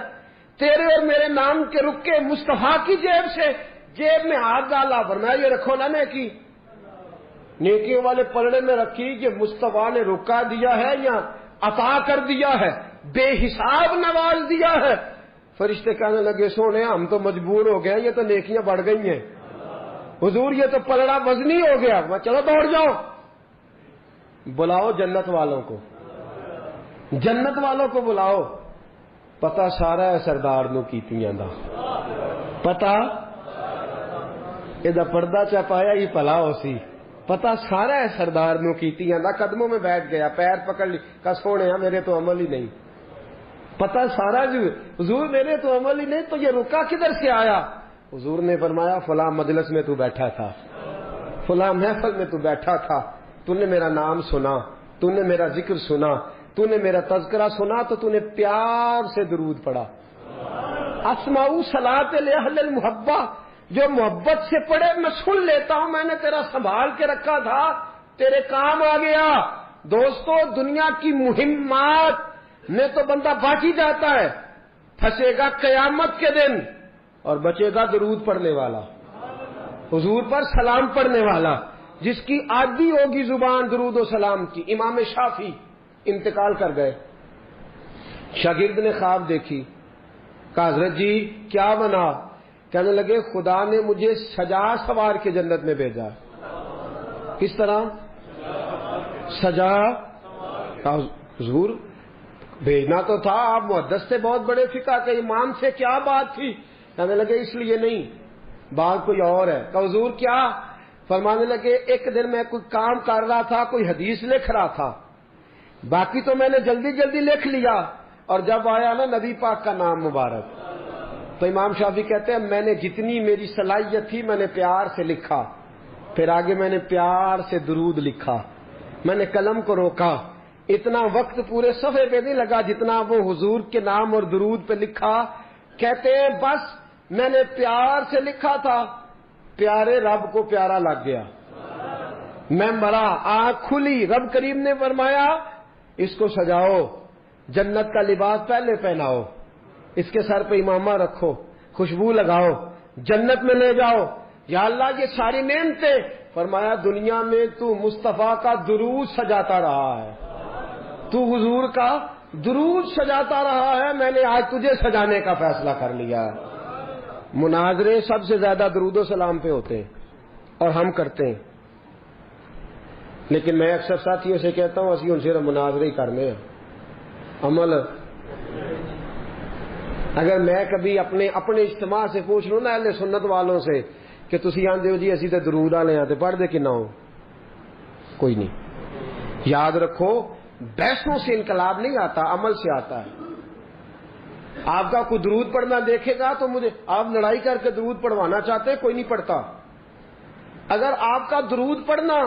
Speaker 1: تیرے اور میرے نام کے رکے مصطفیٰ کی جیب سے جیب میں ہاتھ ڈالا۔ ورنہ یہ رکھو نا نیکی، نیکیوں والے پلڑے میں رکھی کہ مصطفیٰ نے رکا دیا ہے یا عطا کر دیا ہے، بے حساب نواز دیا ہے۔ فرشتے کہنے لگے سونے ہم تو مجبور ہو گئے، یہ تو نیکیاں بڑھ گئی ہیں، حضور یہ تو پلڑا وزنی ہو گیا۔ چلو دوڑ جاؤ، بلاؤ جنت والوں کو، جنت والوں کو بلاؤ۔ پتہ سارا ہے سردار نو کیتیاں دا، پتہ یہ پردہ چپایا ہی پلا ہو سی، پتہ سارا ہے سردار نو کیتیاں دا۔ قدموں میں بیٹھ گیا، پیر پکڑ لی، کہا سونے میرے تو عمل ہی نہیں، پتہ سارا جو حضور میرے تو عمل ہی نہیں، تو یہ رکا کدھر سے آیا؟ حضور نے فرمایا فلاں مجلس میں تو بیٹھا تھا، فلاں محفل میں تو بیٹھا تھا، تو نے میرا نام سنا، تو نے میرا ذکر سنا، تو نے میرا تذکرہ سنا، تو نے پیار سے درود پڑھا۔ اسمعوا صلاۃ لاہل المحبہ، جو محبت سے پڑھے میں سن لیتا ہوں، میں نے تیرا سنبھال کے رکھا تھا، تیرے کام آ گیا۔ دوستو دنیا کی مہمات میں تو بندہ بچ ہی جاتا ہے، پھنسے گا قیامت کے دن اور بچے گا درود پڑھنے والا، حضور پر سلام پڑھنے والا، جس کی عادی ہوگی زبان درود و سلام کی۔ امام شافعی انتقال کر گئے، شاگرد نے خواب دیکھی، کہا حضرت جی کیا بنا؟ کہنے لگے خدا نے مجھے سجا سوار کے جنت میں بھیجا۔ کس طرح سجا؟ حضور بھیجنا تو تھا، آپ محدث سے بہت بڑے فقہ کے امام سے، کیا بات تھی؟ کہنے لگے اس لیے نہیں، بات کوئی اور ہے۔ کہ حضور کیا؟ فرمانے لگے ایک دن میں کوئی کام کر رہا تھا، کوئی حدیث لکھ رہا تھا، باقی تو میں نے جلدی جلدی لکھ لیا، اور جب آیا نا نبی پاک کا نام مبارک، تو امام شافعی کہتے ہیں میں نے جتنی میری صلاحیت تھی میں نے پیار سے لکھا، پھر آگے میں نے پیار سے درود لکھا، میں نے قلم کو روکا، اتنا وقت پورے صفحے پہ نہیں لگا جتنا وہ حضور کے نام اور درود پہ لکھا۔ کہتے ہیں بس میں نے پیار سے لکھا تھا، پیارے رب کو پیارا لگ گیا، میں مرا، آنکھ کھلی، رب کریم نے فرمایا اس کو سجاؤ، جنت کا لباس پہلے پہناؤ، اس کے سر پہ امامہ رکھو، خوشبو لگاؤ، جنت میں لے جاؤ۔ یا اللہ یہ ساری نعمتیں، فرمایا دنیا میں تو مصطفیٰ کا درود سجاتا رہا ہے، تو حضور کا درود سجاتا رہا ہے، میں نے آج تجھے سجانے کا فیصلہ کر لیا۔ مناظرے سب سے زیادہ درود و سلام پہ ہوتے ہیں اور ہم کرتے ہیں، لیکن میں اکثر ساتھیوں سے کہتا ہوں اسی ان سے مناظرے ہی کرنے ہیں، عمل۔ اگر میں کبھی اپنے اجتماع سے پوچھ لوں نا اہل سنت والوں سے کہ تسی آندے ہو جی اسی تے درود والے ہیں تے پڑھ دے کنا ہو، کوئی نہیں۔ یاد رکھو بحثوں سے انقلاب نہیں آتا، عمل سے آتا ہے۔ آپ کا کوئی درود پڑھنا دیکھے گا تو مجھے، آپ لڑائی کر کے درود پڑھوانا چاہتے ہیں، کوئی نہیں پڑھتا. اگر آپ کا درود پڑھنا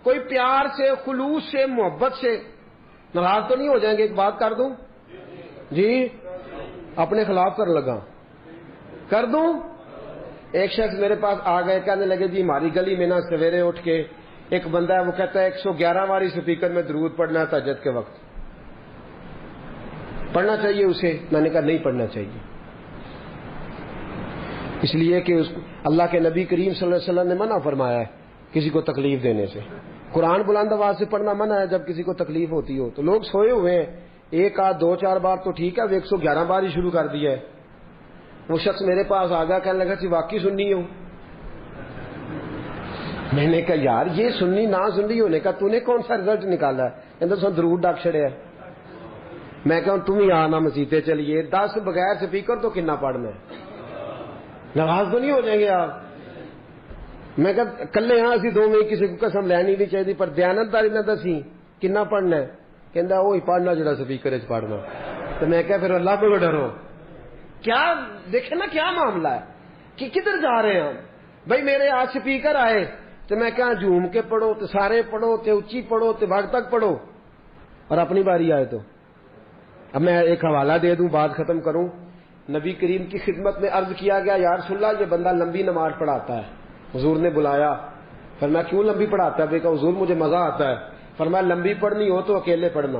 Speaker 1: کوئی پیار سے، خلوص سے، محبت سے، ناراض تو نہیں ہو جائیں گے؟ ایک بات کر دوں جی، اپنے خلاف کر لگا، کر دوں. ایک شخص میرے پاس آ گئے، کہنے لگے جی ہماری گلی میں نا سویرے اٹھ کے ایک بندہ ہے، وہ کہتا ہے 111 بار اسپیکر میں درود پڑھنا ہے تہجد کے وقت، پڑھنا چاہیے اسے؟ میں نے کہا نہیں پڑھنا چاہیے، اس لیے کہ اللہ کے نبی کریم صلی اللہ علیہ وسلم نے منع فرمایا ہے کسی کو تکلیف دینے سے. قرآن بلند آواز سے پڑھنا منع ہے جب کسی کو تکلیف ہوتی ہو. تو لوگ سوئے ہوئے ہیں، ایک آدھ 2-4 بار تو ٹھیک ہے، وہ 111 بار ہی شروع کر دیا ہے. وہ شخص میرے پاس آ گیا، کہنے لگا جی واقعی سننی ہو. میں نے کہا یار یہ سننی نہ سننی ہونے کا تو نے کون سا رزلٹ نکالا ہے؟ کہتے سن درود ڈاک چھڑے ہے. میں کہوں تم ہی آنا مسیطے چلیے، 10 بغیر سپیکر تو کنا پڑھنا ہے؟ ناراض تو نہیں ہو جائیں گے آپ؟ میں کہا کلے ہاں اسی دو میں کسی کو قسم لینی نہیں چاہیے، پر دیانتداری نہ دسی کنا پڑھنا ہے. کہندا وہی پڑھنا جڑا سپیکر وچ پڑھنا. تو میں کہا پھر اللہ کو ڈرو. کیا دیکھیں نا کیا معاملہ ہے کہ کدھر جا رہے ہیں. بھائی میرے آج سپیکر آئے تو میں کہا جھوم کے پڑھو، تو سارے پڑھو، تو اچھی پڑھو، تو بھاگ تک پڑھو، اور اپنی باری آئے تو. اب میں ایک حوالہ دے دوں، بات ختم کروں. نبی کریم کی خدمت میں عرض کیا گیا یا رسول اللہ یہ بندہ لمبی نماز پڑھاتا ہے. حضور نے بلایا، فرمایا کیوں لمبی پڑھاتا ہے؟ بے کہا حضور مجھے مزہ آتا ہے. فرمایا لمبی پڑھنی ہو تو اکیلے پڑھنا،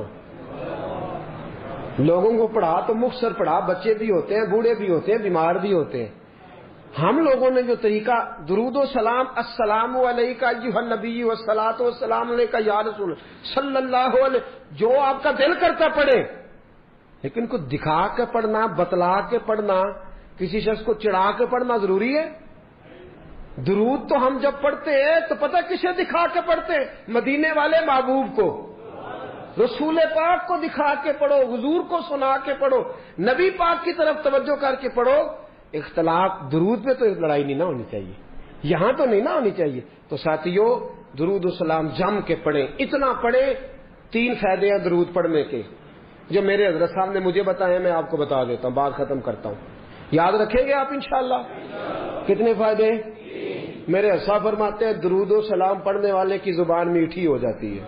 Speaker 1: لوگوں کو پڑھا تو مختصر پڑھا، بچے بھی ہوتے ہیں، بوڑھے بھی ہوتے ہیں، بیمار بھی ہوتے ہیں. ہم لوگوں نے جو طریقہ درود و سلام، السلام علیکہ ایھا النبی والصلاۃ والسلام علیکہ یا رسول صلی اللہ علیہ، جو آپ کا دل کرتا پڑھے، لیکن کو دکھا کے پڑھنا، بتلا کے پڑھنا، کسی شخص کو چڑھا کے پڑھنا ضروری ہے؟ درود تو ہم جب پڑھتے ہیں تو پتہ کسے دکھا کے پڑھتے ہیں؟ مدینے والے محبوب کو، رسول پاک کو دکھا کے پڑھو، حضور کو سنا کے پڑھو، نبی پاک کی طرف توجہ کر کے پڑھو. اختلاف درود پہ تو لڑائی نہیں نہ ہونی چاہیے، یہاں تو نہیں نہ ہونی چاہیے. تو ساتھیو درود و سلام جم کے پڑھیں، اتنا پڑھیں. 3 فائدے ہیں درود پڑھنے کے جو میرے حضرت صاحب نے مجھے بتائے، میں آپ کو بتا دیتا ہوں، بات ختم کرتا ہوں. یاد رکھیں گے آپ انشاءاللہ؟ کتنے فائدے؟ میرے حضرت صاحب فرماتے ہیں درود و سلام پڑھنے والے کی زبان میٹھی ہو جاتی ہے.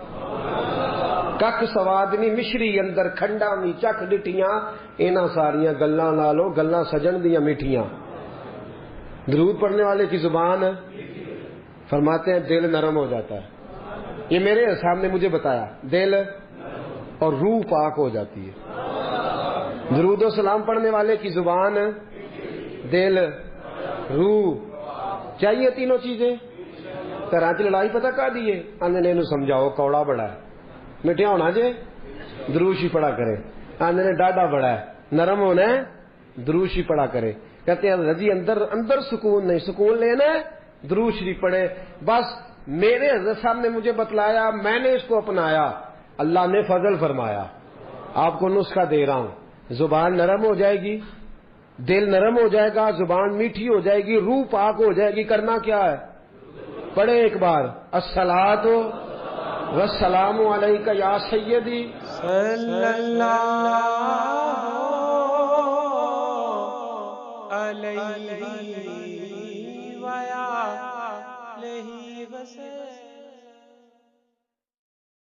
Speaker 1: کک سوادنی مشری اندر کھنڈا می چکھ ڈٹیاں، اینا ساریاں گلاں نالو گلاں سجن دیاں میٹھیاں. درود پڑھنے والے کی زبان فرماتے ہیں دل نرم ہو جاتا ہے. یہ میرے صاحب نے مجھے بتایا، دل اور روح پاک ہو جاتی ہے. درود و سلام پڑھنے والے کی زبان، دل، روح، چاہیے تینوں چیزیں. طرح کی لڑائی پتہ کر دیے آندے نے سمجھاؤ کوڑا بڑا ہے، میٹھا ہونا جے دروشی پڑھا کرے. آندے نے ڈاڈا بڑا ہے، نرم ہونا ہے دروشی پڑھا کرے. کہتے ہیں رضی اندر سکون نہیں، سکون لینا ہے درود شریف پڑھے. بس میرے حضرت صاحب نے مجھے بتلایا، میں نے اس کو اپنایا، اللہ نے فضل فرمایا. آپ کو نسخہ دے رہا ہوں، زبان نرم ہو جائے گی، دل نرم ہو جائے گا، زبان میٹھی ہو جائے گی، روح پاک ہو جائے گی. کرنا کیا ہے؟ پڑھے ایک بار، الصلاۃ والسلام علیکہ یا سیدی
Speaker 2: صلی اللہ علیہ